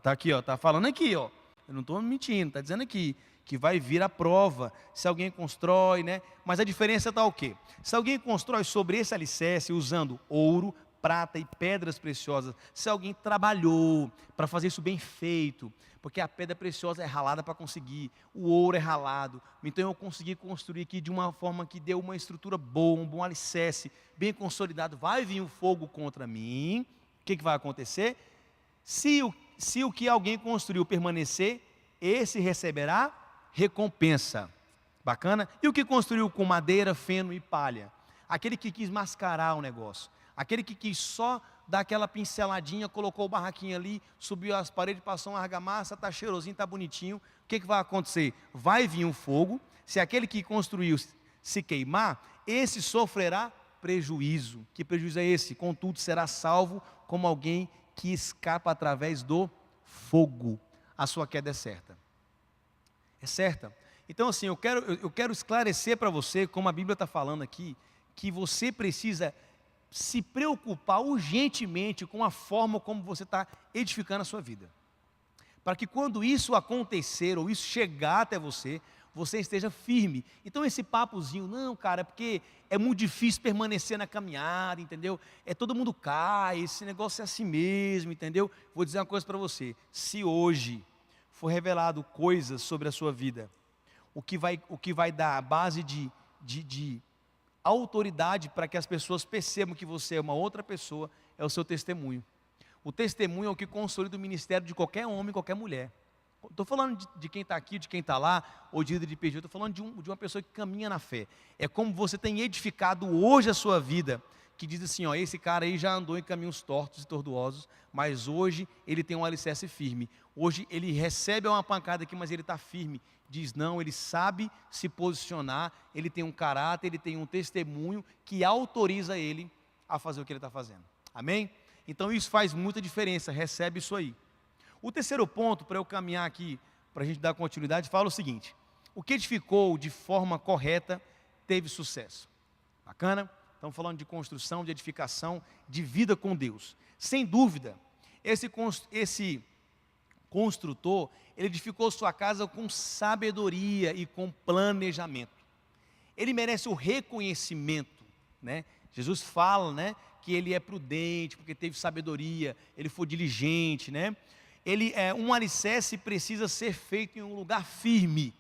Tá aqui, ó, tá falando aqui, ó. Eu não estou mentindo, está dizendo aqui que vai vir a prova, se alguém constrói, né? Mas a diferença está o quê? Se alguém constrói sobre esse alicerce usando ouro, prata e pedras preciosas, se alguém trabalhou para fazer isso bem feito, porque a pedra preciosa é ralada para conseguir, o ouro é ralado, então eu consegui construir aqui de uma forma que deu uma estrutura boa, um bom alicerce, bem consolidado, vai vir o fogo contra mim, o que vai acontecer? Se o que alguém construiu permanecer, esse receberá recompensa. Bacana? E o que construiu com madeira, feno e palha? Aquele que quis mascarar o negócio. Aquele que quis só dar aquela pinceladinha, colocou o barraquinho ali, subiu as paredes, passou uma argamassa, está cheirosinho, está bonitinho. O que vai acontecer? Vai vir um fogo. Se aquele que construiu se queimar, esse sofrerá prejuízo. Que prejuízo é esse? Contudo, será salvo como alguém que escapa através do fogo. A sua queda é certa. É certa. Então assim, eu quero esclarecer para você, como a Bíblia está falando aqui, que você precisa se preocupar urgentemente com a forma como você está edificando a sua vida. Para que quando isso acontecer, ou isso chegar até você, você esteja firme. Então esse papozinho, não cara, é porque é muito difícil permanecer na caminhada, entendeu? Todo mundo cai, esse negócio é assim mesmo, entendeu? Vou dizer uma coisa para você, se hoje for revelado coisas sobre a sua vida, o que vai dar a base de autoridade para que as pessoas percebam que você é uma outra pessoa, é o seu testemunho. O testemunho é o que consolida o ministério de qualquer homem, qualquer mulher. Estou falando de quem está aqui, de quem está lá, ou de líder de PG, estou falando de uma pessoa que caminha na fé. É como você tem edificado hoje a sua vida, que diz assim, ó, esse cara aí já andou em caminhos tortos e tortuosos, mas hoje ele tem um alicerce firme. Hoje ele recebe uma pancada aqui, mas ele está firme. Diz não, ele sabe se posicionar, ele tem um caráter, ele tem um testemunho que autoriza ele a fazer o que ele está fazendo. Amém? Então isso faz muita diferença, recebe isso aí. O terceiro ponto, para eu caminhar aqui, para a gente dar continuidade, fala o seguinte: o que edificou de forma correta teve sucesso. Bacana? Estamos falando de construção, de edificação, de vida com Deus. Sem dúvida, esse construtor, ele edificou sua casa com sabedoria e com planejamento. Ele merece o reconhecimento, né? Jesus fala, né, que ele é prudente, porque teve sabedoria, ele foi diligente, né? Um alicerce precisa ser feito em um lugar firme.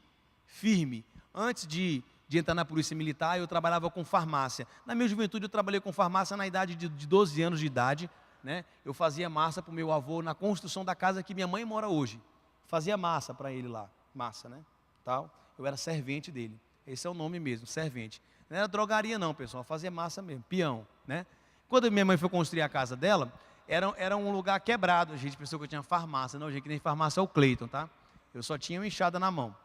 Antes de entrar na polícia militar, eu trabalhava com farmácia. Na minha juventude eu trabalhei com farmácia na idade de 12 anos de idade, né? Eu fazia massa para o meu avô na construção da casa que minha mãe mora hoje. Fazia massa para ele lá, massa, né? Tal. Eu era servente dele. Esse é o nome mesmo, servente. Não era drogaria não, pessoal, fazia massa mesmo, peão, né? Quando minha mãe foi construir a casa dela, era um lugar quebrado. A gente pensou que eu tinha farmácia. Não, gente, que nem farmácia é o Cleiton, tá? Eu só tinha uma enxada na mão.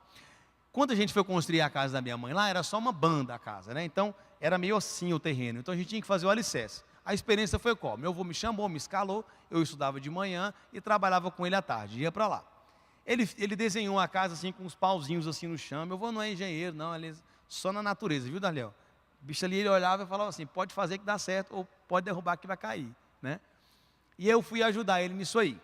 Quando a gente foi construir a casa da minha mãe lá, era só uma banda a casa, né? Então, era meio assim o terreno. Então, a gente tinha que fazer o alicerce. A experiência foi qual? Meu avô me chamou, me escalou, eu estudava de manhã e trabalhava com ele à tarde, ia para lá. Ele desenhou a casa assim, com uns pauzinhos assim no chão. Meu avô não é engenheiro, não, ele é só na natureza, viu, Daniel? O bicho ali, ele olhava e falava assim, pode fazer que dá certo, ou pode derrubar que vai cair, né? E eu fui ajudar ele nisso aí.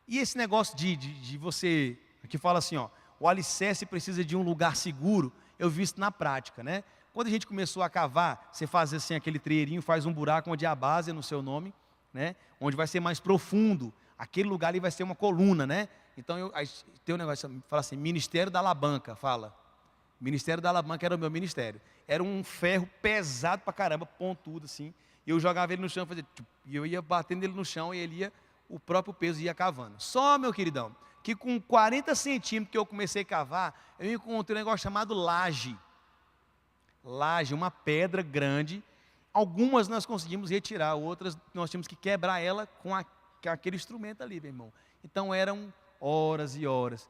E esse negócio de você, que fala assim, ó, o alicerce precisa de um lugar seguro, eu vi isso na prática, né? Quando a gente começou a cavar, você faz assim aquele treirinho, faz um buraco onde a base é no seu nome, né? Onde vai ser mais profundo, aquele lugar ali vai ser uma coluna, né? Então, aí tem um negócio, fala assim, Ministério da Alabanca, fala. Ministério da Alabanca era o meu ministério. Era um ferro pesado pra caramba, pontudo assim. E eu jogava ele no chão, e eu ia batendo ele no chão e ele ia, o próprio peso ia cavando. Só, meu queridão, que com 40 centímetros que eu comecei a cavar, eu encontrei um negócio chamado laje. Laje, uma pedra grande. Algumas nós conseguimos retirar, outras nós tínhamos que quebrar ela com aquele instrumento ali, meu irmão. Então eram horas e horas,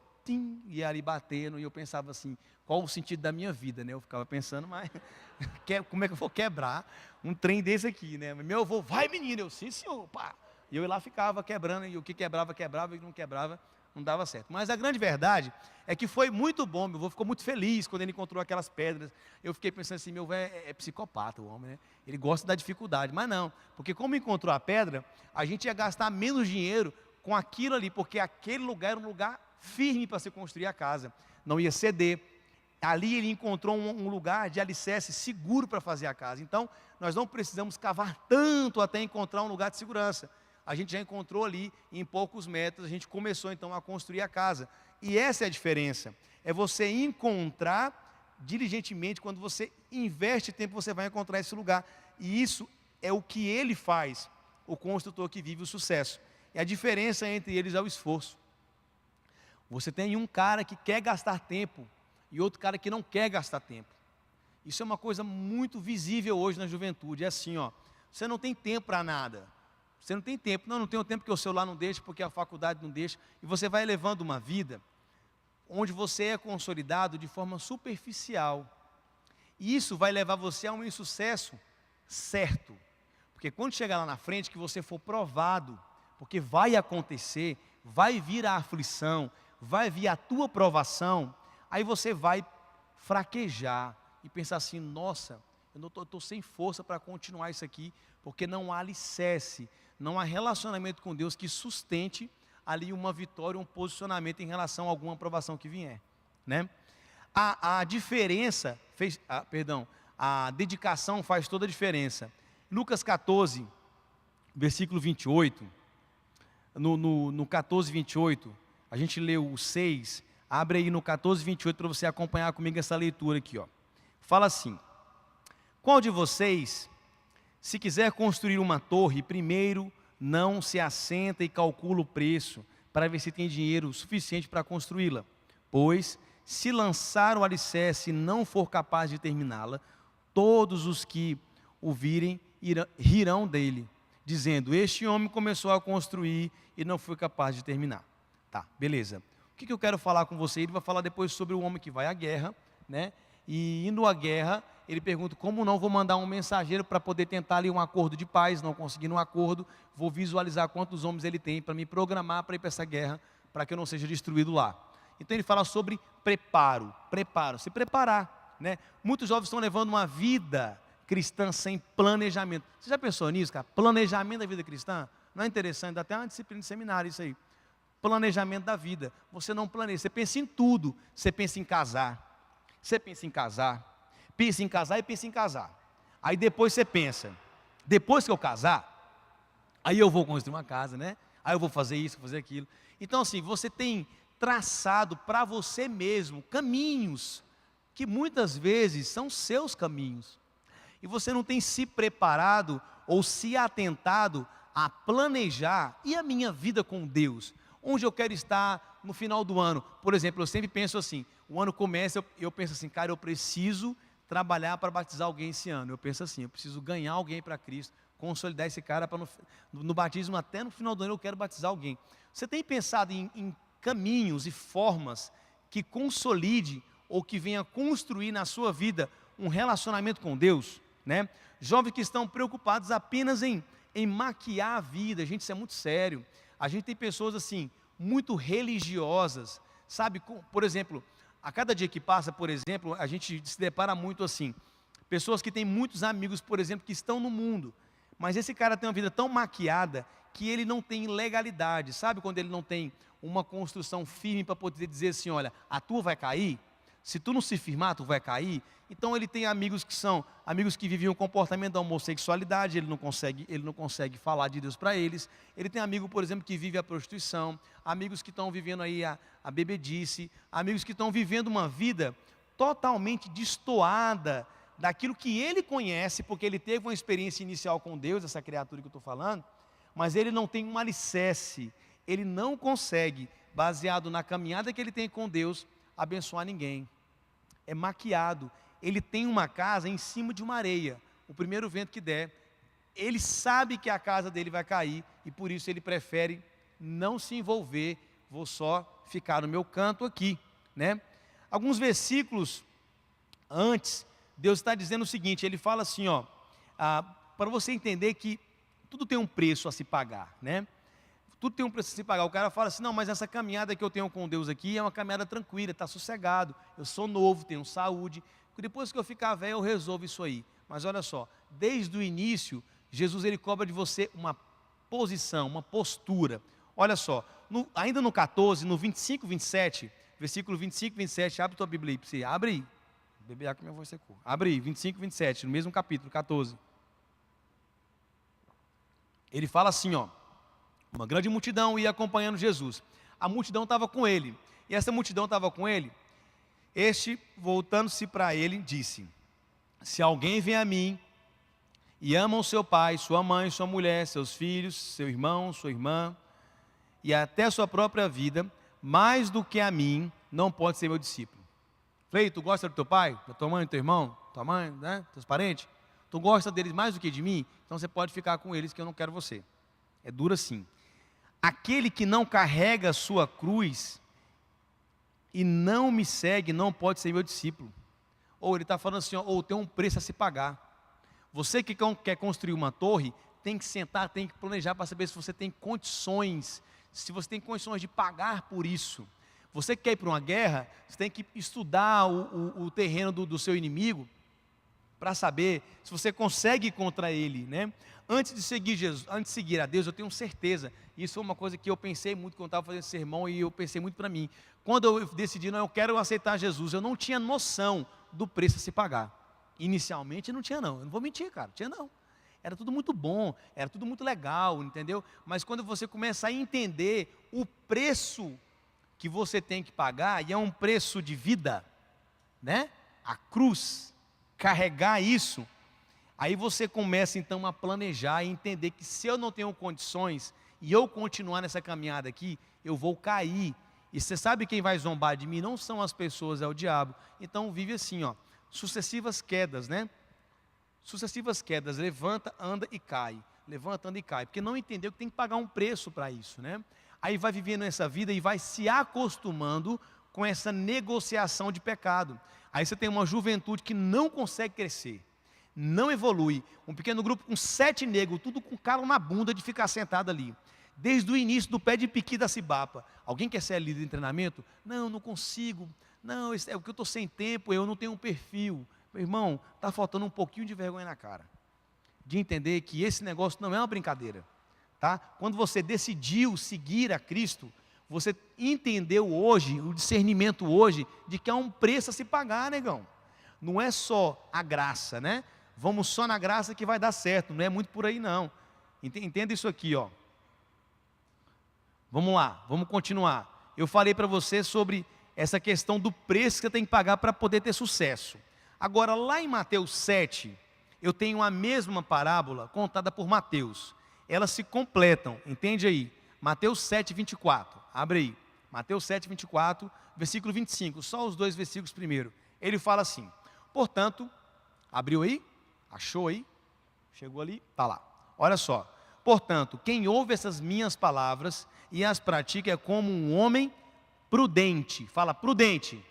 e ali batendo, e eu pensava assim, qual o sentido da minha vida, né? Eu ficava pensando, mas como é que eu vou quebrar um trem desse aqui, né? Meu avô, vai menino, eu, sim senhor, pá. E eu lá ficava quebrando, e o que quebrava, quebrava, e o que não quebrava, não dava certo. Mas a grande verdade é que foi muito bom, meu avô ficou muito feliz quando ele encontrou aquelas pedras. Eu fiquei pensando assim, meu avô é psicopata o homem, né? Ele gosta da dificuldade, mas não, porque como encontrou a pedra, a gente ia gastar menos dinheiro com aquilo ali, porque aquele lugar era um lugar firme para se construir a casa, não ia ceder. Ali ele encontrou um lugar de alicerce seguro para fazer a casa. Então, nós não precisamos cavar tanto até encontrar um lugar de segurança. A gente já encontrou ali, em poucos metros, a gente começou então a construir a casa. E essa é a diferença, é você encontrar diligentemente, quando você investe tempo, você vai encontrar esse lugar. E isso é o que ele faz, o construtor que vive o sucesso. E a diferença entre eles é o esforço. Você tem um cara que quer gastar tempo e outro cara que não quer gastar tempo. Isso é uma coisa muito visível hoje na juventude. É assim, ó, você não tem tempo para nada. Você não tem tempo. Não tenho tempo porque o celular não deixa, porque a faculdade não deixa. E você vai levando uma vida onde você é consolidado de forma superficial. E isso vai levar você a um insucesso certo. Porque quando chegar lá na frente, que você for provado, porque vai acontecer, vai vir a aflição, vai vir a tua provação, aí você vai fraquejar e pensar assim, nossa, eu estou sem força para continuar isso aqui, porque não há alicerce, não há relacionamento com Deus que sustente ali uma vitória, um posicionamento em relação a alguma aprovação que vier, né? A diferença, a dedicação faz toda a diferença. Lucas 14, versículo 28, no 14, 28, a gente leu o 6, abre aí no 14, 28 para você acompanhar comigo essa leitura aqui, ó. Fala assim, qual de vocês, se quiser construir uma torre, primeiro não se assenta e calcula o preço, para ver se tem dinheiro suficiente para construí-la, pois se lançar o alicerce e não for capaz de terminá-la, todos os que o virem rirão dele, dizendo, este homem começou a construir e não foi capaz de terminar. Tá, beleza. O que eu quero falar com você? Ele vai falar depois sobre o homem que vai à guerra, né? E indo à guerra, ele pergunta, como não vou mandar um mensageiro para poder tentar ali um acordo de paz, não conseguindo um acordo, vou visualizar quantos homens ele tem para me programar para ir para essa guerra, para que eu não seja destruído lá. Então ele fala sobre preparo, se preparar, né? Muitos jovens estão levando uma vida cristã sem planejamento. Você já pensou nisso, cara? Planejamento da vida cristã? Não é interessante? Dá até uma disciplina de seminário isso aí. Planejamento da vida. Você não planeja, você pensa em tudo. Você pensa em casar. Você pensa em casar. Pensa em casar e pensa em casar. Aí depois você pensa, depois que eu casar, aí eu vou construir uma casa, né? Aí eu vou fazer isso, fazer aquilo. Então assim, você tem traçado para você mesmo caminhos que muitas vezes são seus caminhos. E você não tem se preparado ou se atentado a planejar, e a minha vida com Deus? Onde eu quero estar no final do ano? Por exemplo, eu sempre penso assim, o ano começa, eu penso assim, cara, eu preciso trabalhar para batizar alguém esse ano. Eu penso assim, eu preciso ganhar alguém para Cristo, consolidar esse cara para no batismo, até no final do ano eu quero batizar alguém. Você tem pensado em caminhos e formas que consolide ou que venha construir na sua vida um relacionamento com Deus, né? Jovens que estão preocupados apenas em maquiar a vida, gente, isso é muito sério. A gente tem pessoas assim, muito religiosas, sabe? Por exemplo, a cada dia que passa, por exemplo, a gente se depara muito assim, pessoas que têm muitos amigos, por exemplo, que estão no mundo, mas esse cara tem uma vida tão maquiada que ele não tem legalidade, sabe? Quando ele não tem uma construção firme para poder dizer assim, olha, a tua vai cair, se tu não se firmar, tu vai cair. Então ele tem amigos que são amigos que vivem o comportamento da homossexualidade, ele não consegue falar de Deus para eles. Ele tem amigo, por exemplo, que vive a prostituição, amigos que estão vivendo aí a bebedice, amigos que estão vivendo uma vida totalmente destoada daquilo que ele conhece, porque ele teve uma experiência inicial com Deus, essa criatura que eu estou falando, mas ele não tem um alicerce, ele não consegue, baseado na caminhada que ele tem com Deus, abençoar ninguém. É maquiado. Ele tem uma casa em cima de uma areia. O primeiro vento que der, ele sabe que a casa dele vai cair e por isso ele prefere não se envolver. Vou só ficar no meu canto aqui, né? Alguns versículos antes, Deus está dizendo o seguinte. Ele fala assim, ó, para você entender que tudo tem um preço a se pagar, né? Tudo tem um preço a se pagar. O cara fala assim, não, mas essa caminhada que eu tenho com Deus aqui é uma caminhada tranquila, está sossegado, eu sou novo, tenho saúde, depois que eu ficar velho eu resolvo isso aí. Mas olha só, desde o início, Jesus ele cobra de você uma posição, uma postura. Olha só, ainda no 14, no 25, 27, versículo 25, 27, abre tua Bíblia aí para você, abre aí, beber água que minha voz secou, abre aí, 25, 27, no mesmo capítulo, 14. Ele fala assim, ó, uma grande multidão ia acompanhando Jesus. A multidão estava com ele. E essa multidão estava com ele. Este, voltando-se para ele, disse: se alguém vem a mim e ama o seu pai, sua mãe, sua mulher, seus filhos, seu irmão, sua irmã, e até sua própria vida, mais do que a mim, não pode ser meu discípulo. Falei, tu gosta do teu pai, da tua mãe, do teu irmão, tua mãe, né, teus parentes? Tu gosta deles mais do que de mim? Então você pode ficar com eles que eu não quero você. É duro assim. Aquele que não carrega a sua cruz e não me segue, não pode ser meu discípulo. Ou ele está falando assim, ou tem um preço a se pagar. Você que quer construir uma torre, tem que sentar, tem que planejar para saber se você tem condições, se você tem condições de pagar por isso. Você que quer ir para uma guerra, você tem que estudar o terreno do seu inimigo, para saber se você consegue ir contra ele, né? Antes de seguir Jesus, antes de seguir a Deus, eu tenho certeza, isso foi uma coisa que eu pensei muito quando estava fazendo esse sermão, e eu pensei muito para mim, quando eu decidi, não, eu quero aceitar Jesus, eu não tinha noção do preço a se pagar, inicialmente não tinha não, eu não vou mentir cara, tinha não, era tudo muito bom, era tudo muito legal, entendeu? Mas quando você começa a entender o preço que você tem que pagar, e é um preço de vida, né? A cruz, carregar isso, aí você começa então a planejar e entender que se eu não tenho condições e eu continuar nessa caminhada aqui, eu vou cair. E você sabe quem vai zombar de mim? Não são as pessoas, é o diabo. Então vive assim, ó, sucessivas quedas, né? Sucessivas quedas, levanta, anda e cai. Levanta, anda e cai. Porque não entendeu que tem que pagar um preço para isso, né? Aí vai vivendo essa vida e vai se acostumando com essa negociação de pecado. Aí você tem uma juventude que não consegue crescer, não evolui. Um pequeno grupo com 7 negros, tudo com calo na bunda de ficar sentado ali. Desde o início do pé de piqui da Cibapa. Alguém quer ser líder de treinamento? Não, não consigo. Não, é porque eu estou sem tempo, eu não tenho um perfil. Meu irmão, está faltando um pouquinho de vergonha na cara. De entender que esse negócio não é uma brincadeira. Tá? Quando você decidiu seguir a Cristo, você entendeu hoje, o discernimento hoje, de que há um preço a se pagar, negão. Não é só a graça, né? Vamos só na graça que vai dar certo, não é muito por aí não. Entenda isso aqui, ó. Vamos lá, vamos continuar. Eu falei para você sobre essa questão do preço que você tem que pagar para poder ter sucesso. Agora, lá em Mateus 7, eu tenho a mesma parábola contada por Mateus. Elas se completam, entende aí? Mateus 7, 24, abre aí. Mateus 7, 24, versículo 25, só os 2 versículos primeiro. Ele fala assim, portanto, abriu aí? Achou aí? Chegou ali? Está lá. Olha só. Portanto, quem ouve essas minhas palavras e as pratica é como um homem prudente. Fala, prudente.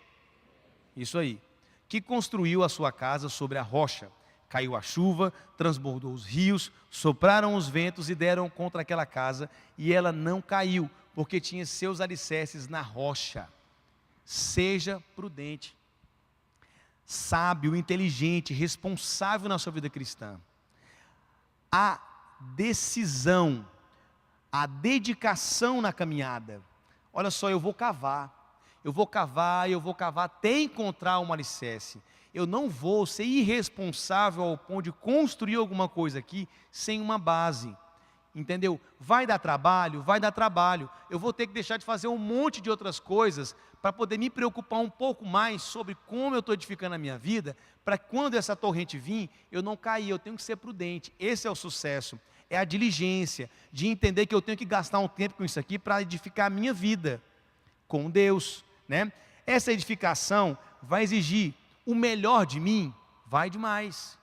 Isso aí. Que construiu a sua casa sobre a rocha. Caiu a chuva, transbordou os rios, sopraram os ventos e deram contra aquela casa, e ela não caiu, porque tinha seus alicerces na rocha. Seja prudente, sábio, inteligente, responsável na sua vida cristã. A decisão, a dedicação na caminhada. Olha só, eu vou cavar até encontrar um alicerce. Eu não vou ser irresponsável ao ponto de construir alguma coisa aqui sem uma base. Entendeu? Vai dar trabalho? Vai dar trabalho. Eu vou ter que deixar de fazer um monte de outras coisas para poder me preocupar um pouco mais sobre como eu estou edificando a minha vida, para quando essa torrente vir, eu não cair, eu tenho que ser prudente. Esse é o sucesso, é a diligência, de entender que eu tenho que gastar um tempo com isso aqui para edificar a minha vida com Deus, né? Essa edificação vai exigir o melhor de mim? Vai demais.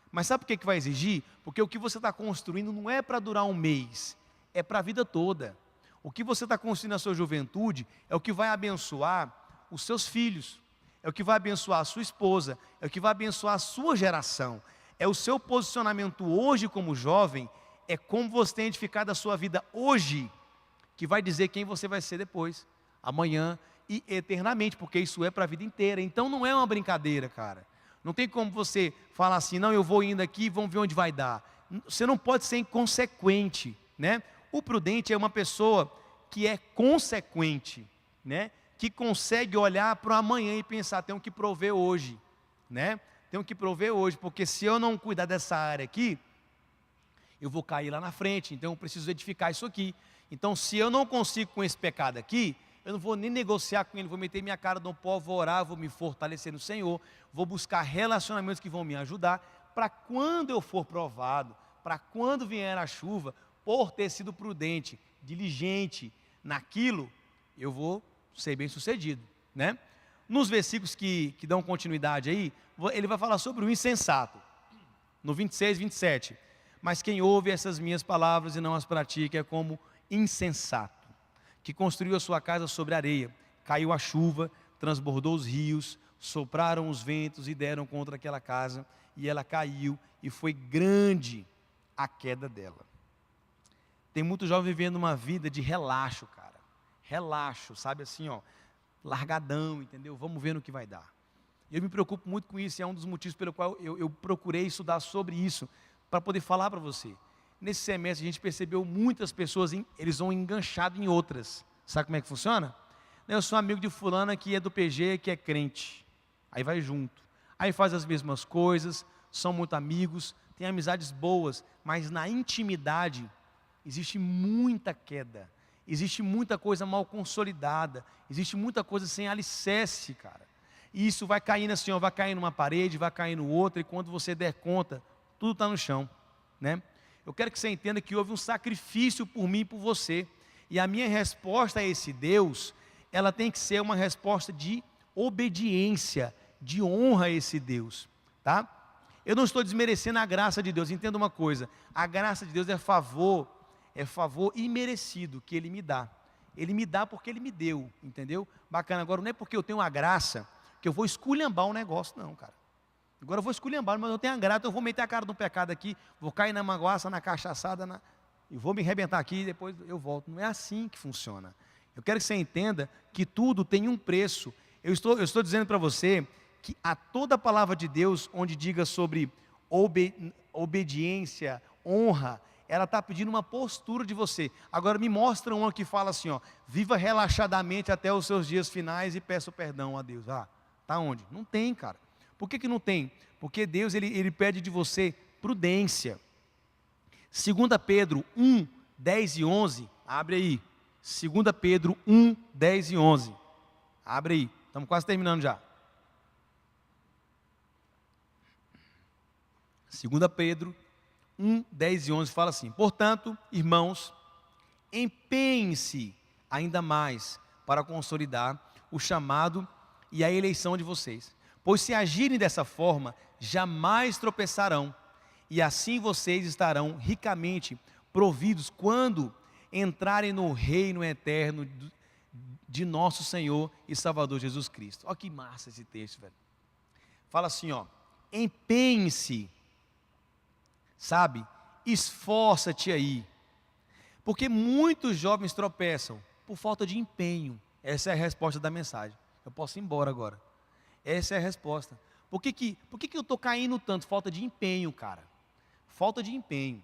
Mas sabe por que vai exigir? Porque o que você está construindo não é para durar um mês, é para a vida toda. O que você está construindo na sua juventude é o que vai abençoar os seus filhos, é o que vai abençoar a sua esposa, é o que vai abençoar a sua geração. É o seu posicionamento hoje como jovem, é como você tem edificado a sua vida hoje, que vai dizer quem você vai ser depois, amanhã e eternamente, porque isso é para a vida inteira. Então não é uma brincadeira, cara. Não tem como você falar assim, não, eu vou indo aqui, vamos ver onde vai dar. Você não pode ser inconsequente, né? O prudente é uma pessoa que é consequente, né? Que consegue olhar para o amanhã e pensar, tenho que prover hoje, né? Tenho que prover hoje, porque se eu não cuidar dessa área aqui, eu vou cair lá na frente, então eu preciso edificar isso aqui. Então se eu não consigo com esse pecado aqui, eu não vou nem negociar com ele, vou meter minha cara no pó, vou orar, vou me fortalecer no Senhor, vou buscar relacionamentos que vão me ajudar, para quando eu for provado, para quando vier a chuva, por ter sido prudente, diligente naquilo, eu vou ser bem sucedido, né? Nos versículos que dão continuidade aí, ele vai falar sobre o insensato, no 26, 27, mas quem ouve essas minhas palavras e não as pratica é como insensato, que construiu a sua casa sobre areia, caiu a chuva, transbordou os rios, sopraram os ventos e deram contra aquela casa, e ela caiu, e foi grande a queda dela. Tem muito jovem vivendo uma vida de relaxo, cara, relaxo, sabe assim, ó, largadão, entendeu? Vamos ver no que vai dar. Eu me preocupo muito com isso, e é um dos motivos pelo qual eu procurei estudar sobre isso, para poder falar para você. Nesse semestre a gente percebeu muitas pessoas, eles vão enganchados em outras. Sabe como é que funciona? Eu sou amigo de fulana que é do PG, que é crente. Aí vai junto. Aí faz as mesmas coisas, são muito amigos, tem amizades boas, mas na intimidade existe muita queda. Existe muita coisa mal consolidada, existe muita coisa sem alicerce, cara. E isso vai caindo assim, ó, vai cair numa parede, vai cair no outra, e quando você der conta, tudo está no chão, né? Eu quero que você entenda que houve um sacrifício por mim e por você. E a minha resposta a esse Deus, ela tem que ser uma resposta de obediência, de honra a esse Deus, tá? Eu não estou desmerecendo a graça de Deus, entenda uma coisa, a graça de Deus é favor imerecido que Ele me dá. Ele me dá porque Ele me deu, entendeu? Bacana, agora não é porque eu tenho a graça que eu vou esculhambar o negócio, não, cara. Agora eu vou esculhambar, mas eu tenho a graça, eu vou meter a cara no pecado aqui, vou cair na magoaça, na cachaçada, e vou me arrebentar aqui e depois eu volto. Não é assim que funciona. Eu quero que você entenda que tudo tem um preço. Eu estou dizendo para você que a toda palavra de Deus, onde diga sobre obediência, honra, ela está pedindo uma postura de você. Agora me mostra uma que fala assim, ó, viva relaxadamente até os seus dias finais e peça perdão a Deus. Ah, tá onde? Não tem, cara. Por que não tem? Porque Deus ele pede de você prudência. 2 Pedro 1, 10 e 11, abre aí. 2 Pedro 1, 10 e 11. Abre aí, estamos quase terminando já. 2 Pedro 1, 10 e 11 fala assim: portanto, irmãos, empenhem-se ainda mais para consolidar o chamado e a eleição de vocês. Pois se agirem dessa forma, jamais tropeçarão. e assim vocês estarão ricamente providos quando entrarem no reino eterno de nosso Senhor e Salvador Jesus Cristo. Olha que massa esse texto, velho. Fala assim, ó, empenhe-se, sabe? Esforça-te aí. Porque muitos jovens tropeçam por falta de empenho. Essa é a resposta da mensagem. Eu posso ir embora agora. Essa é a resposta. Por que eu estou caindo tanto? Falta de empenho, cara. Falta de empenho.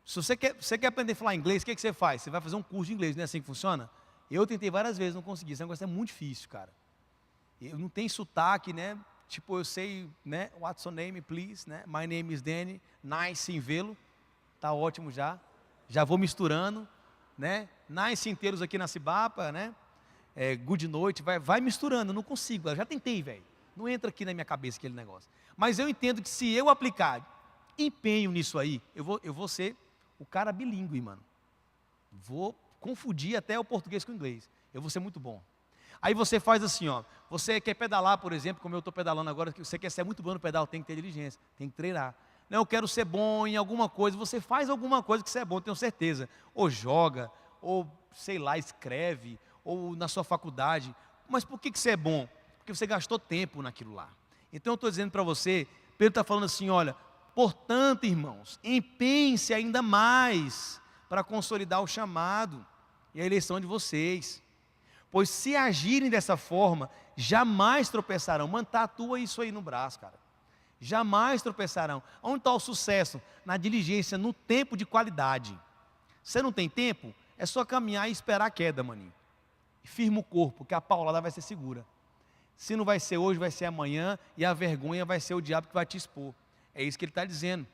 Se você quer aprender a falar inglês, o que você faz? Você vai fazer um curso de inglês, não é assim que funciona? Eu tentei várias vezes, não consegui. Esse negócio é muito difícil, cara. Eu não tenho sotaque, né? Tipo, eu sei, né? What's your name, please? Né? My name is Danny. Nice em vê-lo. Tá ótimo já. Já vou misturando, né? Nice inteiros aqui na Cibapa, né? Good noite. Vai misturando. Eu não consigo. Eu já tentei, velho. Não entra aqui na minha cabeça aquele negócio. Mas eu entendo que se eu aplicar empenho nisso aí, eu vou ser o cara bilíngue, mano. Vou confundir até o português com o inglês. Eu vou ser muito bom. Aí você faz assim, ó. Você quer pedalar, por exemplo, como eu estou pedalando agora, você quer ser muito bom no pedal, tem que ter diligência, tem que treinar. Não, eu quero ser bom em alguma coisa, você faz alguma coisa que você é bom, tenho certeza. Ou joga, ou sei lá, escreve, ou na sua faculdade. Mas por que você é bom? Porque você gastou tempo naquilo lá. Então eu estou dizendo para você, Pedro está falando assim, olha, portanto, irmãos, empenhe-se ainda mais para consolidar o chamado e a eleição de vocês. Pois se agirem dessa forma, jamais tropeçarão. Mano, tatua isso aí no braço, cara. Jamais tropeçarão. Onde está o sucesso? Na diligência, no tempo de qualidade. Você não tem tempo? É só caminhar e esperar a queda, maninho. Firma o corpo, que a paulada vai ser segura. Se não vai ser hoje, vai ser amanhã, e a vergonha vai ser o diabo que vai te expor. É isso que ele está dizendo.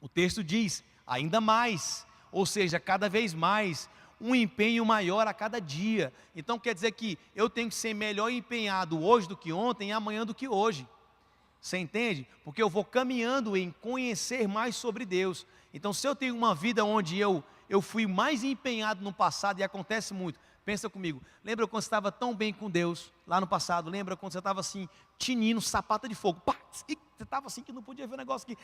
O texto diz, ainda mais, ou seja, cada vez mais, um empenho maior a cada dia. Então quer dizer que eu tenho que ser melhor empenhado hoje do que ontem e amanhã do que hoje. Você entende? Porque eu vou caminhando em conhecer mais sobre Deus. Então se eu tenho uma vida onde eu fui mais empenhado no passado, e acontece muito, pensa comigo, lembra quando você estava tão bem com Deus, lá no passado, lembra quando você estava assim, tinindo, sapata de fogo, pá, e você estava assim que não podia ver o negócio aqui,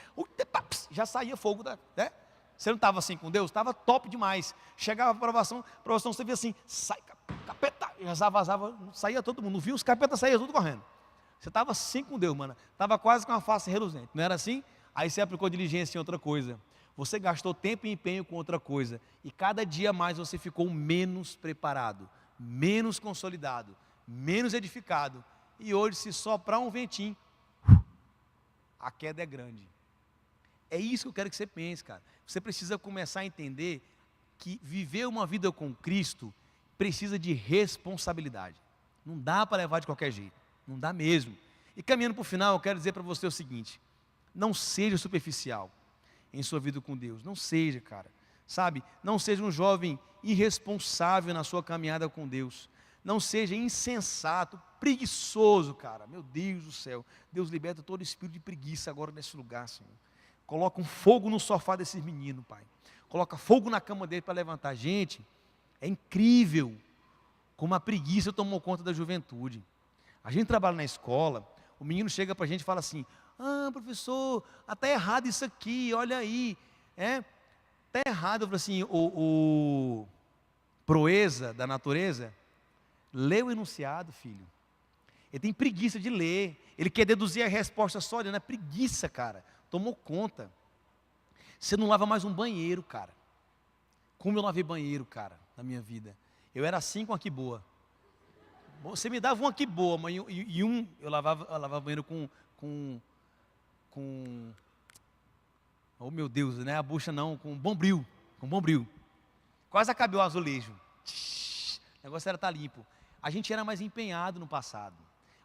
já saía fogo, né? Você não estava assim com Deus? Estava top demais. Chegava a provação, você via assim, sai, capeta, já vazava, saía todo mundo, não viu os capetas, saía tudo correndo. Você estava assim com Deus, mano, estava quase com a face reluzente, não era assim? Aí você aplicou diligência em outra coisa, você gastou tempo e empenho com outra coisa, e cada dia mais você ficou menos preparado, menos consolidado, menos edificado, e hoje se soprar um ventinho, a queda é grande. É isso que eu quero que você pense, cara. Você precisa começar a entender que viver uma vida com Cristo precisa de responsabilidade. Não dá para levar de qualquer jeito. Não dá mesmo. E caminhando para o final, eu quero dizer para você o seguinte: não seja superficial em sua vida com Deus. Não seja, cara. Sabe? Não seja um jovem irresponsável na sua caminhada com Deus. Não seja insensato, preguiçoso, cara. Meu Deus do céu. Deus liberta todo espírito de preguiça agora nesse lugar, Senhor. Coloca um fogo no sofá desses meninos, Pai. Coloca fogo na cama dele para levantar. Gente, é incrível como a preguiça tomou conta da juventude. A gente trabalha na escola, o menino chega para a gente e fala assim, professor, está errado isso aqui, olha aí. Está errado. Eu falo assim, o proeza da natureza, lê o enunciado, filho. Ele tem preguiça de ler, ele quer deduzir a resposta só olhando, é preguiça, cara. Tomou conta. Você não lava mais um banheiro, cara. Como eu lavei banheiro, cara, na minha vida. Eu era assim com a que boa. Você me dava uma que boa, mãe, eu lavava banheiro com oh meu Deus, não é a bucha não, com bombril. Quase acabou o azulejo. O negócio era estar limpo. A gente era mais empenhado no passado.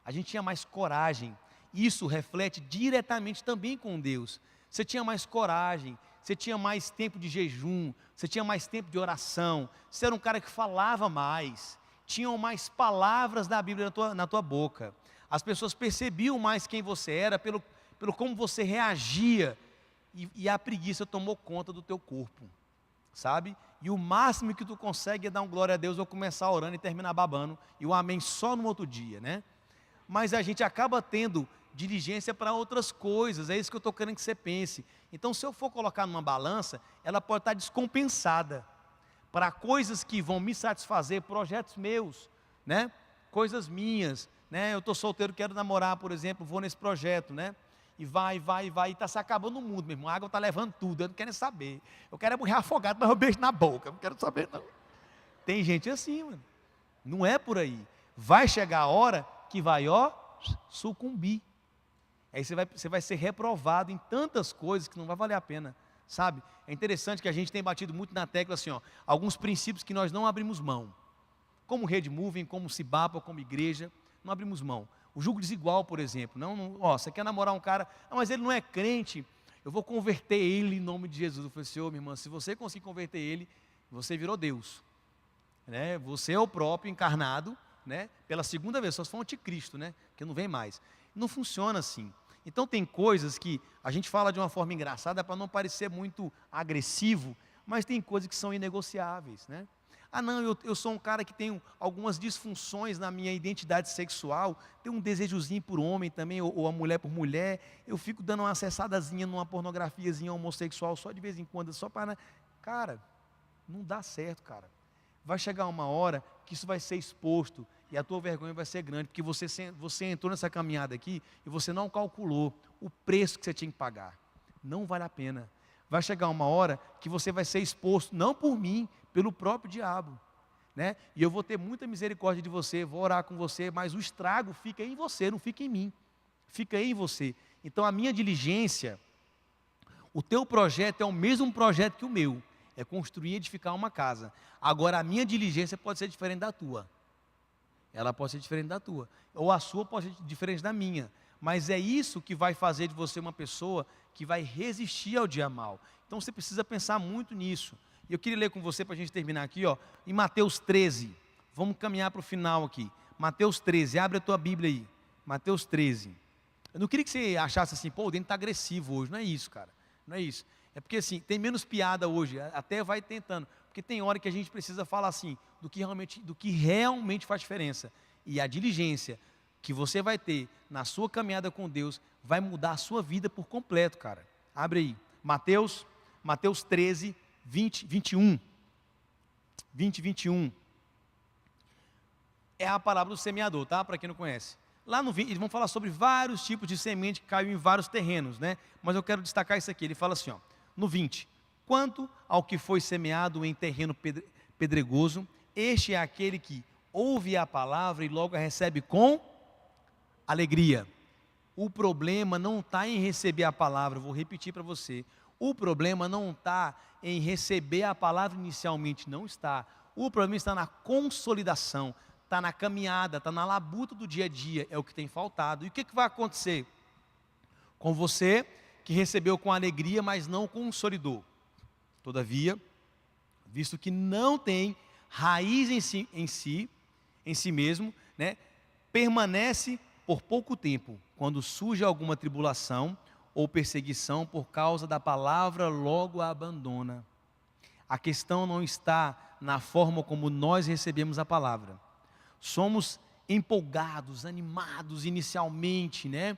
A gente tinha mais coragem. Isso reflete diretamente também com Deus. Você tinha mais coragem, você tinha mais tempo de jejum, você tinha mais tempo de oração, você era um cara que falava mais, tinham mais palavras da Bíblia na tua boca. As pessoas percebiam mais quem você era pelo como você reagia, e a preguiça tomou conta do teu corpo, sabe? E o máximo que tu consegue é dar um glória a Deus ou começar orando e terminar babando, e o amém só no outro dia, né? Mas a gente acaba tendo diligência para outras coisas. É isso que eu estou querendo que você pense. Então, se eu for colocar numa balança, ela pode estar descompensada para coisas que vão me satisfazer, projetos meus, né? Coisas minhas, né? Eu estou solteiro, quero namorar, por exemplo, vou nesse projeto, né? E vai, e está se acabando o mundo, meu irmão. A água está levando tudo, eu não quero nem saber. Eu quero morrer afogado, mas eu beijo na boca, eu não quero saber, não. Tem gente assim, mano. Não é por aí. Vai chegar a hora que vai, ó, sucumbir. Aí você vai ser reprovado em tantas coisas que não vai valer a pena, sabe? É interessante que a gente tem batido muito na tecla assim, ó, alguns princípios que nós não abrimos mão. Como Rede Moving, como Cibapa, como igreja, não abrimos mão. O julgo desigual, por exemplo. Ó, você quer namorar um cara, mas ele não é crente, eu vou converter ele em nome de Jesus. Eu falei, Senhor, minha irmã, se você conseguir converter ele, você virou Deus. Né? Você é o próprio encarnado, né? Pela segunda vez, só se for um anticristo, né? Que não vem mais. Não funciona assim. Então tem coisas que a gente fala de uma forma engraçada para não parecer muito agressivo, mas tem coisas que são inegociáveis, né? Ah não, eu sou um cara que tem algumas disfunções na minha identidade sexual, tenho um desejozinho por homem também, ou a mulher por mulher, eu fico dando uma acessadazinha numa pornografiazinha homossexual só de vez em quando, só para... Cara, não dá certo, cara. Vai chegar uma hora que isso vai ser exposto e a tua vergonha vai ser grande, porque você entrou nessa caminhada aqui e você não calculou o preço que você tinha que pagar. Não vale a pena. Vai chegar uma hora que você vai ser exposto, não por mim, pelo próprio diabo, né? E eu vou ter muita misericórdia de você, vou orar com você, mas o estrago fica em você, não fica em mim. Fica em você. Então a minha diligência, o teu projeto é o mesmo projeto que o meu. É construir e edificar uma casa. Agora, a minha diligência pode ser diferente da tua. Ela pode ser diferente da tua. Ou a sua pode ser diferente da minha. Mas é isso que vai fazer de você uma pessoa que vai resistir ao dia mal. Então, você precisa pensar muito nisso. E eu queria ler com você, para a gente terminar aqui, ó, em Mateus 13. Vamos caminhar para o final aqui. Mateus 13, abre a tua Bíblia aí. Mateus 13. Eu não queria que você achasse assim, pô, o Dente está agressivo hoje. Não é isso, cara. Não é isso. É porque assim, tem menos piada hoje, até vai tentando, porque tem hora que a gente precisa falar assim, do que realmente faz diferença. E a diligência que você vai ter na sua caminhada com Deus, vai mudar a sua vida por completo, cara. Abre aí, Mateus 13, 21. É a palavra do semeador, tá? Para quem não conhece. Lá no 20, eles vão falar sobre vários tipos de semente que caiu em vários terrenos, né? Mas eu quero destacar isso aqui, ele fala assim, ó. No 20, quanto ao que foi semeado em terreno pedregoso, este é aquele que ouve a palavra e logo a recebe com alegria. O problema não está em receber a palavra, vou repetir para você. O problema não está em receber a palavra inicialmente, não está. O problema está na consolidação, está na caminhada, está na labuta do dia a dia, é o que tem faltado. E o que vai acontecer com você que recebeu com alegria, mas não consolidou? Todavia, visto que não tem raiz em si mesmo, né, permanece por pouco tempo. Quando surge alguma tribulação ou perseguição por causa da palavra, logo a abandona. A questão não está na forma como nós recebemos a palavra. Somos empolgados, animados inicialmente, né?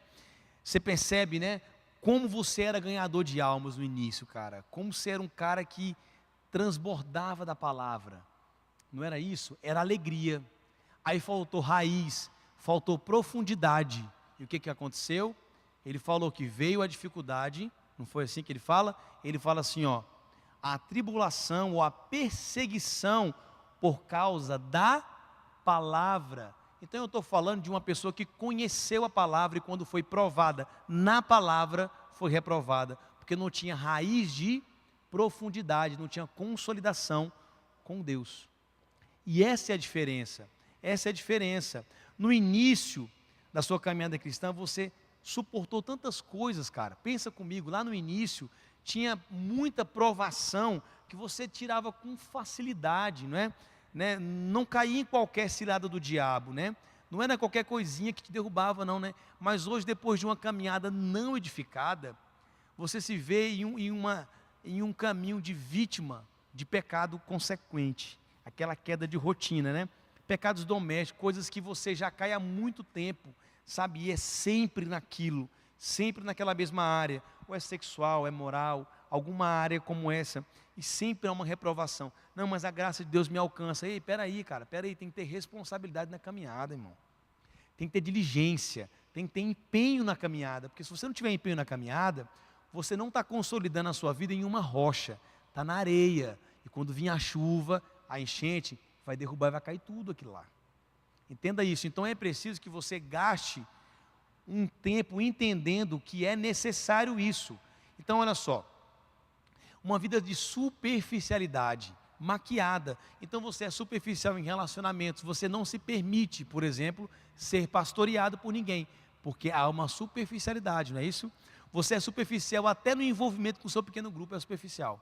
Você percebe, né? Como você era ganhador de almas no início, cara. Como você era um cara que transbordava da palavra. Não era isso? Era alegria. Aí faltou raiz, faltou profundidade. E o que aconteceu? Ele falou que veio a dificuldade, não foi assim que ele fala? Ele fala assim, ó, a tribulação ou a perseguição por causa da palavra. Então eu estou falando de uma pessoa que conheceu a palavra e quando foi provada na palavra, foi reprovada, porque não tinha raiz de profundidade, não tinha consolidação com Deus. E essa é a diferença, essa é a diferença. No início da sua caminhada cristã, você suportou tantas coisas, cara. Pensa comigo, lá no início, tinha muita provação que você tirava com facilidade, não é? Né? Não caía em qualquer cilada do diabo, né? Não era qualquer coisinha que te derrubava, não, né? Mas hoje, depois de uma caminhada não edificada, você se vê em um caminho de vítima de pecado consequente, aquela queda de rotina, né? Pecados domésticos, coisas que você já cai há muito tempo, sabe? E é sempre naquilo, sempre naquela mesma área, ou é sexual, é moral, alguma área como essa, e sempre há uma reprovação. Não, mas a graça de Deus me alcança. Ei, peraí, cara, peraí, tem que ter responsabilidade na caminhada, irmão. Tem que ter diligência, tem que ter empenho na caminhada, porque se você não tiver empenho na caminhada, você não está consolidando a sua vida em uma rocha, está na areia, e quando vir a chuva, a enchente, vai derrubar e vai cair tudo aquilo lá. Entenda isso. Então é preciso que você gaste um tempo entendendo que é necessário isso. Então olha só, uma vida de superficialidade, maquiada. Então você é superficial em relacionamentos, você não se permite, por exemplo, ser pastoreado por ninguém, porque há uma superficialidade, não é isso? Você é superficial até no envolvimento com o seu pequeno grupo, é superficial.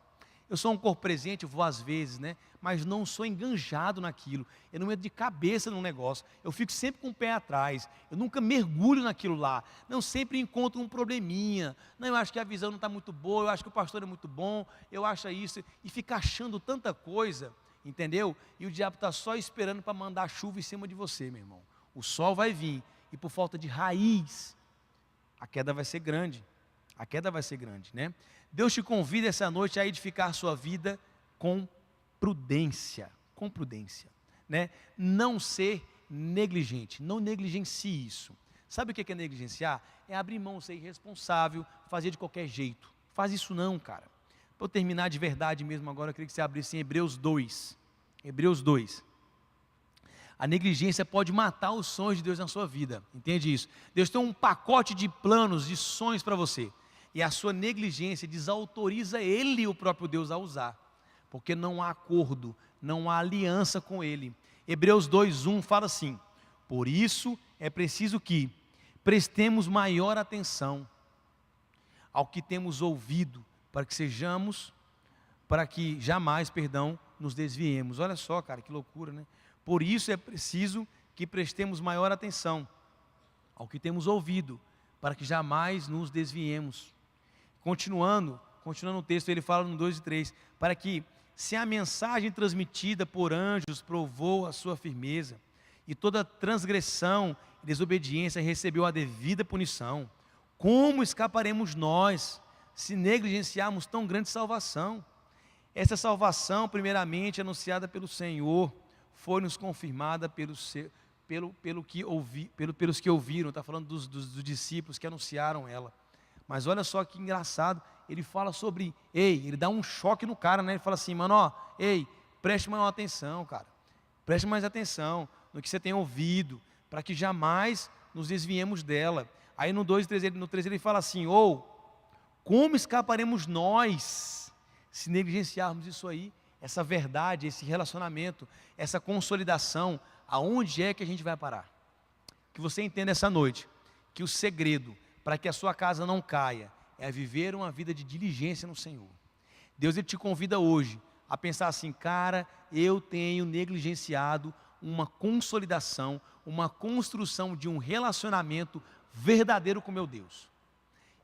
Eu sou um corpo presente, eu vou às vezes, né? Mas não sou enganjado naquilo. Eu não entro de cabeça num negócio. Eu fico sempre com o pé atrás. Eu nunca mergulho naquilo lá. Não, sempre encontro um probleminha. Não, eu acho que a visão não está muito boa. Eu acho que o pastor é muito bom. Eu acho isso. E fica achando tanta coisa, entendeu? E o diabo está só esperando para mandar chuva em cima de você, meu irmão. O sol vai vir. E por falta de raiz, a queda vai ser grande. A queda vai ser grande, né? Deus te convida essa noite a edificar sua vida com prudência, né? Não ser negligente, não negligencie isso. Sabe o que é negligenciar? É abrir mão, ser irresponsável, fazer de qualquer jeito. Faz isso não, cara. Para eu terminar de verdade mesmo agora, eu queria que você abrisse em Hebreus 2. Hebreus 2. A negligência pode matar os sonhos de Deus na sua vida, entende isso? Deus tem um pacote de planos, de sonhos para você. E a sua negligência desautoriza Ele, o próprio Deus, a usar. Porque não há acordo, não há aliança com Ele. Hebreus 2:1 fala assim: por isso é preciso que prestemos maior atenção ao que temos ouvido, para que jamais, nos desviemos. Olha só, cara, que loucura, né? Por isso é preciso que prestemos maior atenção ao que temos ouvido, para que jamais nos desviemos. Continuando o texto, ele fala no 2 e 3, para que, se a mensagem transmitida por anjos provou a sua firmeza, e toda transgressão e desobediência recebeu a devida punição, como escaparemos nós, se negligenciarmos tão grande salvação? Essa salvação, primeiramente anunciada pelo Senhor, foi-nos confirmada pelos que ouviram, está falando dos discípulos que anunciaram ela. Mas olha só que engraçado, ele fala sobre, ele dá um choque no cara, né? Ele fala assim, mano, preste mais atenção, cara. Preste mais atenção no que você tem ouvido, para que jamais nos desviemos dela. Aí no 2 e 3, no 3 ele fala assim, como escaparemos nós, se negligenciarmos isso aí, essa verdade, esse relacionamento, essa consolidação, aonde é que a gente vai parar? Que você entenda essa noite, que o segredo para que a sua casa não caia é viver uma vida de diligência no Senhor. Deus, Ele te convida hoje a pensar assim, cara, eu tenho negligenciado uma consolidação, uma construção de um relacionamento verdadeiro com meu Deus.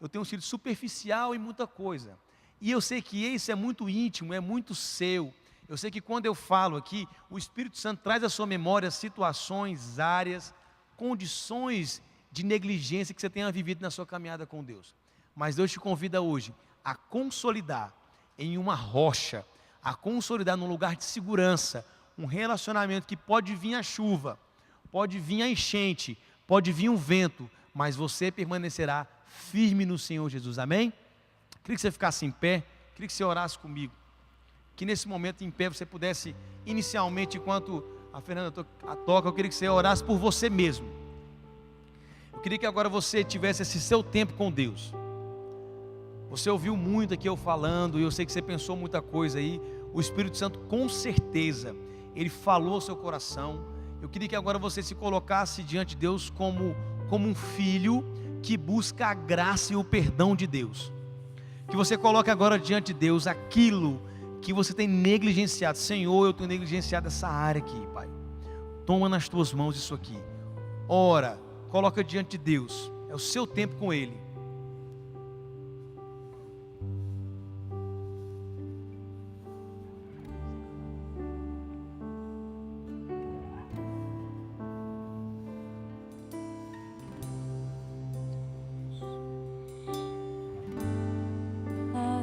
Eu tenho sido superficial em muita coisa, e eu sei que isso é muito íntimo, é muito seu. Eu sei que quando eu falo aqui, o Espírito Santo traz à sua memória situações, áreas, condições de negligência que você tenha vivido na sua caminhada com Deus. Mas Deus te convida hoje a consolidar em uma rocha, a consolidar num lugar de segurança, um relacionamento que pode vir a chuva, pode vir a enchente, pode vir um vento, mas você permanecerá firme no Senhor Jesus, amém? Queria que você ficasse em pé, queria que você orasse comigo, que nesse momento em pé você pudesse, inicialmente, enquanto a Fernanda toca, eu queria que você orasse por você mesmo. Eu queria que agora você tivesse esse seu tempo com Deus. Você ouviu muito aqui eu falando, e eu sei que você pensou muita coisa aí. O Espírito Santo, com certeza, Ele falou ao seu coração. Eu queria que agora você se colocasse diante de Deus como um filho que busca a graça e o perdão de Deus. Que você coloque agora diante de Deus aquilo que você tem negligenciado. Senhor, eu tenho negligenciado essa área aqui, Pai. Toma nas tuas mãos isso aqui. Ora, coloca diante de Deus. É o seu tempo com Ele.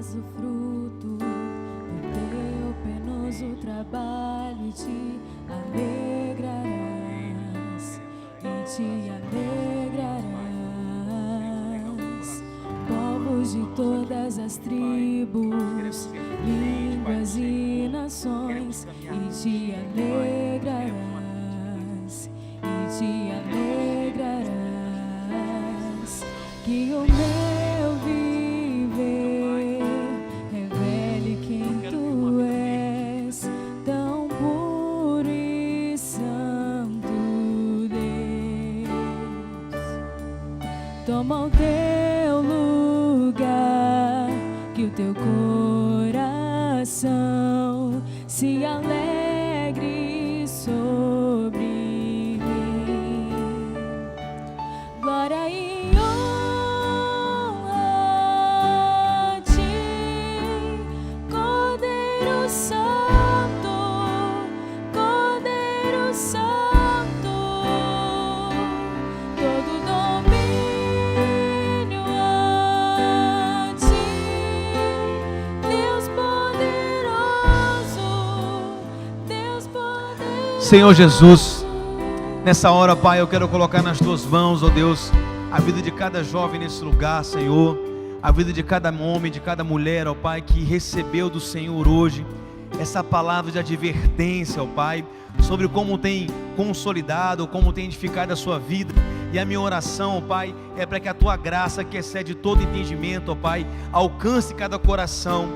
verás o fruto do teu penoso trabalho e te alegrarás, e te alegrarás. Povos de todas as tribos, línguas e nações, e te alegrarás, e te alegrarás. Que o meu viver revele quem tu és, tão puro e santo Deus. Toma o teu lugar, que o teu coração se alegre sobre mim. Glória e honra a ti, Cordeiro Santo, Cordeiro Santo. Todo domínio a ti, Deus poderoso, Deus poderoso. Senhor Jesus, nessa hora, Pai, eu quero colocar nas tuas mãos, ó Deus, a vida de cada jovem nesse lugar, Senhor, a vida de cada homem, de cada mulher, ó Pai, que recebeu do Senhor hoje essa palavra de advertência, ó Pai, sobre como tem consolidado, como tem edificado a sua vida. E a minha oração, ó Pai, é para que a tua graça, que excede todo entendimento, ó Pai, alcance cada coração,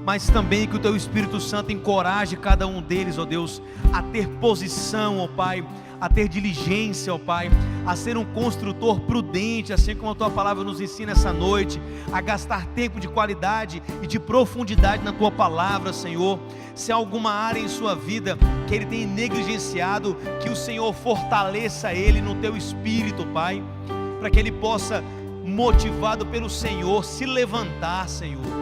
mas também que o teu Espírito Santo encoraje cada um deles, ó Deus, a ter posição, ó Pai, a ter diligência, ó Pai, a ser um construtor prudente, assim como a tua palavra nos ensina essa noite, a gastar tempo de qualidade e de profundidade na tua palavra, Senhor. Se há alguma área em sua vida que ele tem negligenciado, que o Senhor fortaleça ele no teu espírito, Pai, para que ele possa, motivado pelo Senhor, se levantar, Senhor.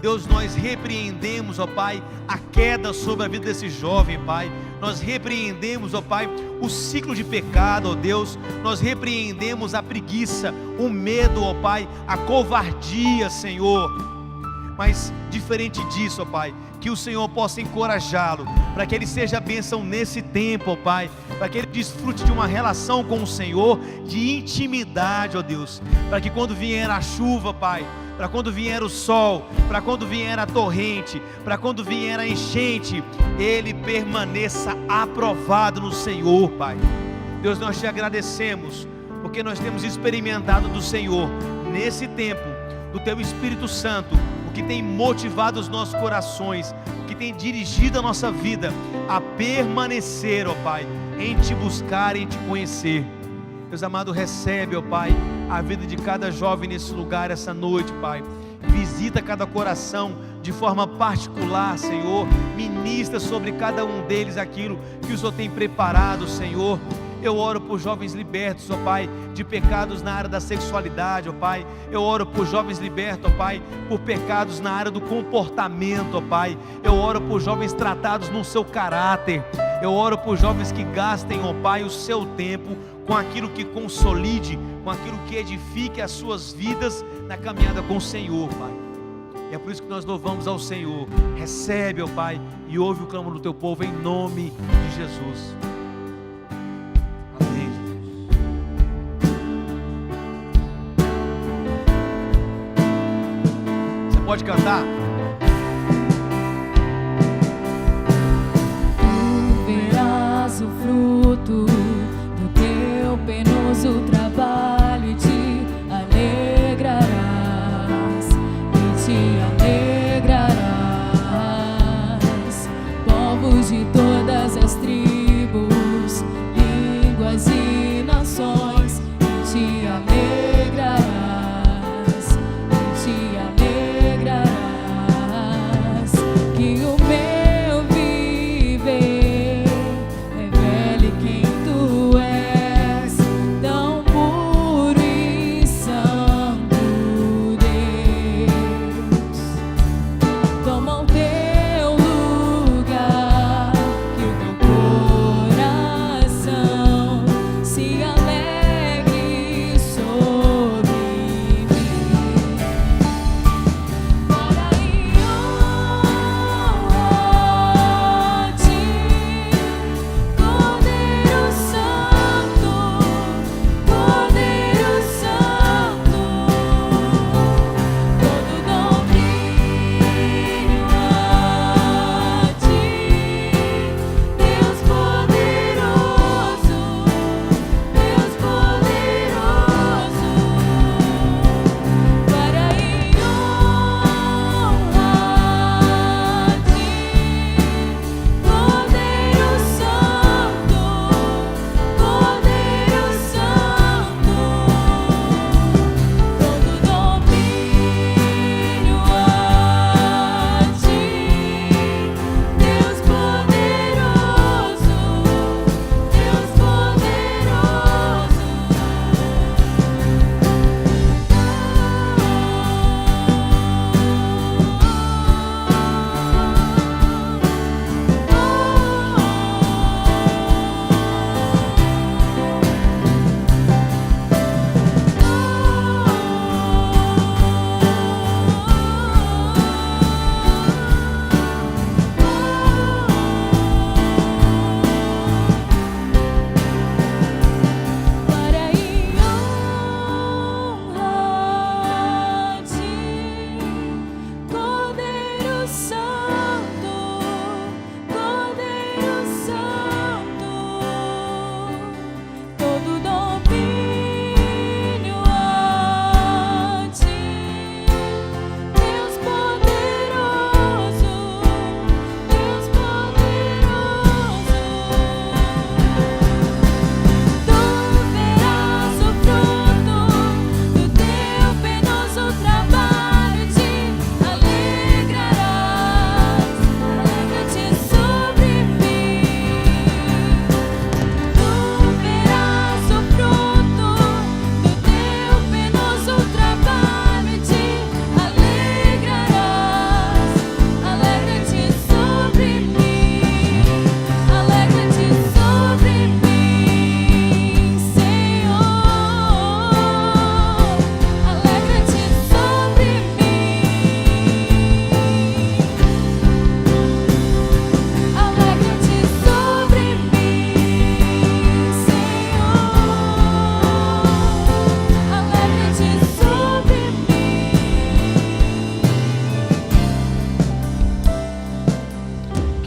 Deus, nós repreendemos, ó Pai, a queda sobre a vida desse jovem, Pai. Nós repreendemos, ó Pai, o ciclo de pecado, ó Deus. Nós repreendemos a preguiça, o medo, ó Pai, a covardia, Senhor. Mas diferente disso, ó Pai, que o Senhor possa encorajá-lo, para que ele seja bênção nesse tempo, ó Pai, para que ele desfrute de uma relação com o Senhor, de intimidade, ó Deus, para que quando vier a chuva, Pai, para quando vier o sol, para quando vier a torrente, para quando vier a enchente, ele permaneça aprovado no Senhor, Pai. Deus, nós te agradecemos, porque nós temos experimentado do Senhor, nesse tempo, do teu Espírito Santo, o que tem motivado os nossos corações, o que tem dirigido a nossa vida a permanecer, ó Pai, em te buscar, em te conhecer. Deus amado, recebe, ó Pai, a vida de cada jovem nesse lugar essa noite, Pai. Visita cada coração de forma particular, Senhor. Ministra sobre cada um deles aquilo que o Senhor tem preparado, Senhor. Eu oro por jovens libertos, ó Pai, de pecados na área da sexualidade, ó Pai. Eu oro por jovens libertos, ó Pai, por pecados na área do comportamento, ó Pai. Eu oro por jovens tratados no seu caráter. Eu oro por jovens que gastem, ó Pai, o seu tempo com aquilo que consolide, com aquilo que edifique as suas vidas na caminhada com o Senhor, Pai. E é por isso que nós louvamos ao Senhor. Recebe, ó Pai, e ouve o clamor do teu povo em nome de Jesus. Amém. Você pode cantar? Tu verás o fruto do teu penoso trabalho e te alegrarás, e te alegrarás. Povos de todas as tribos, línguas e nações, e te alegrarás, e te alegrarás.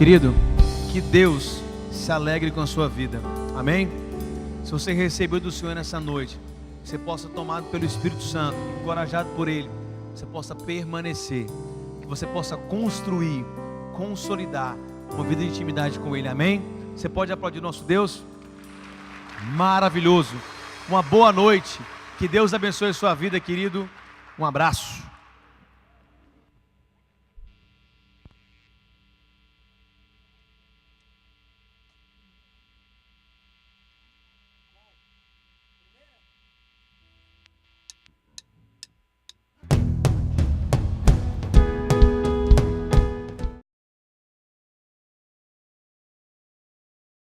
Querido, que Deus se alegre com a sua vida. Amém? Se você recebeu do Senhor nessa noite, você possa, tomado pelo Espírito Santo, encorajado por Ele, você possa permanecer, que você possa construir, consolidar uma vida de intimidade com Ele. Amém? Você pode aplaudir nosso Deus? Maravilhoso. Uma boa noite. Que Deus abençoe a sua vida, querido. Um abraço.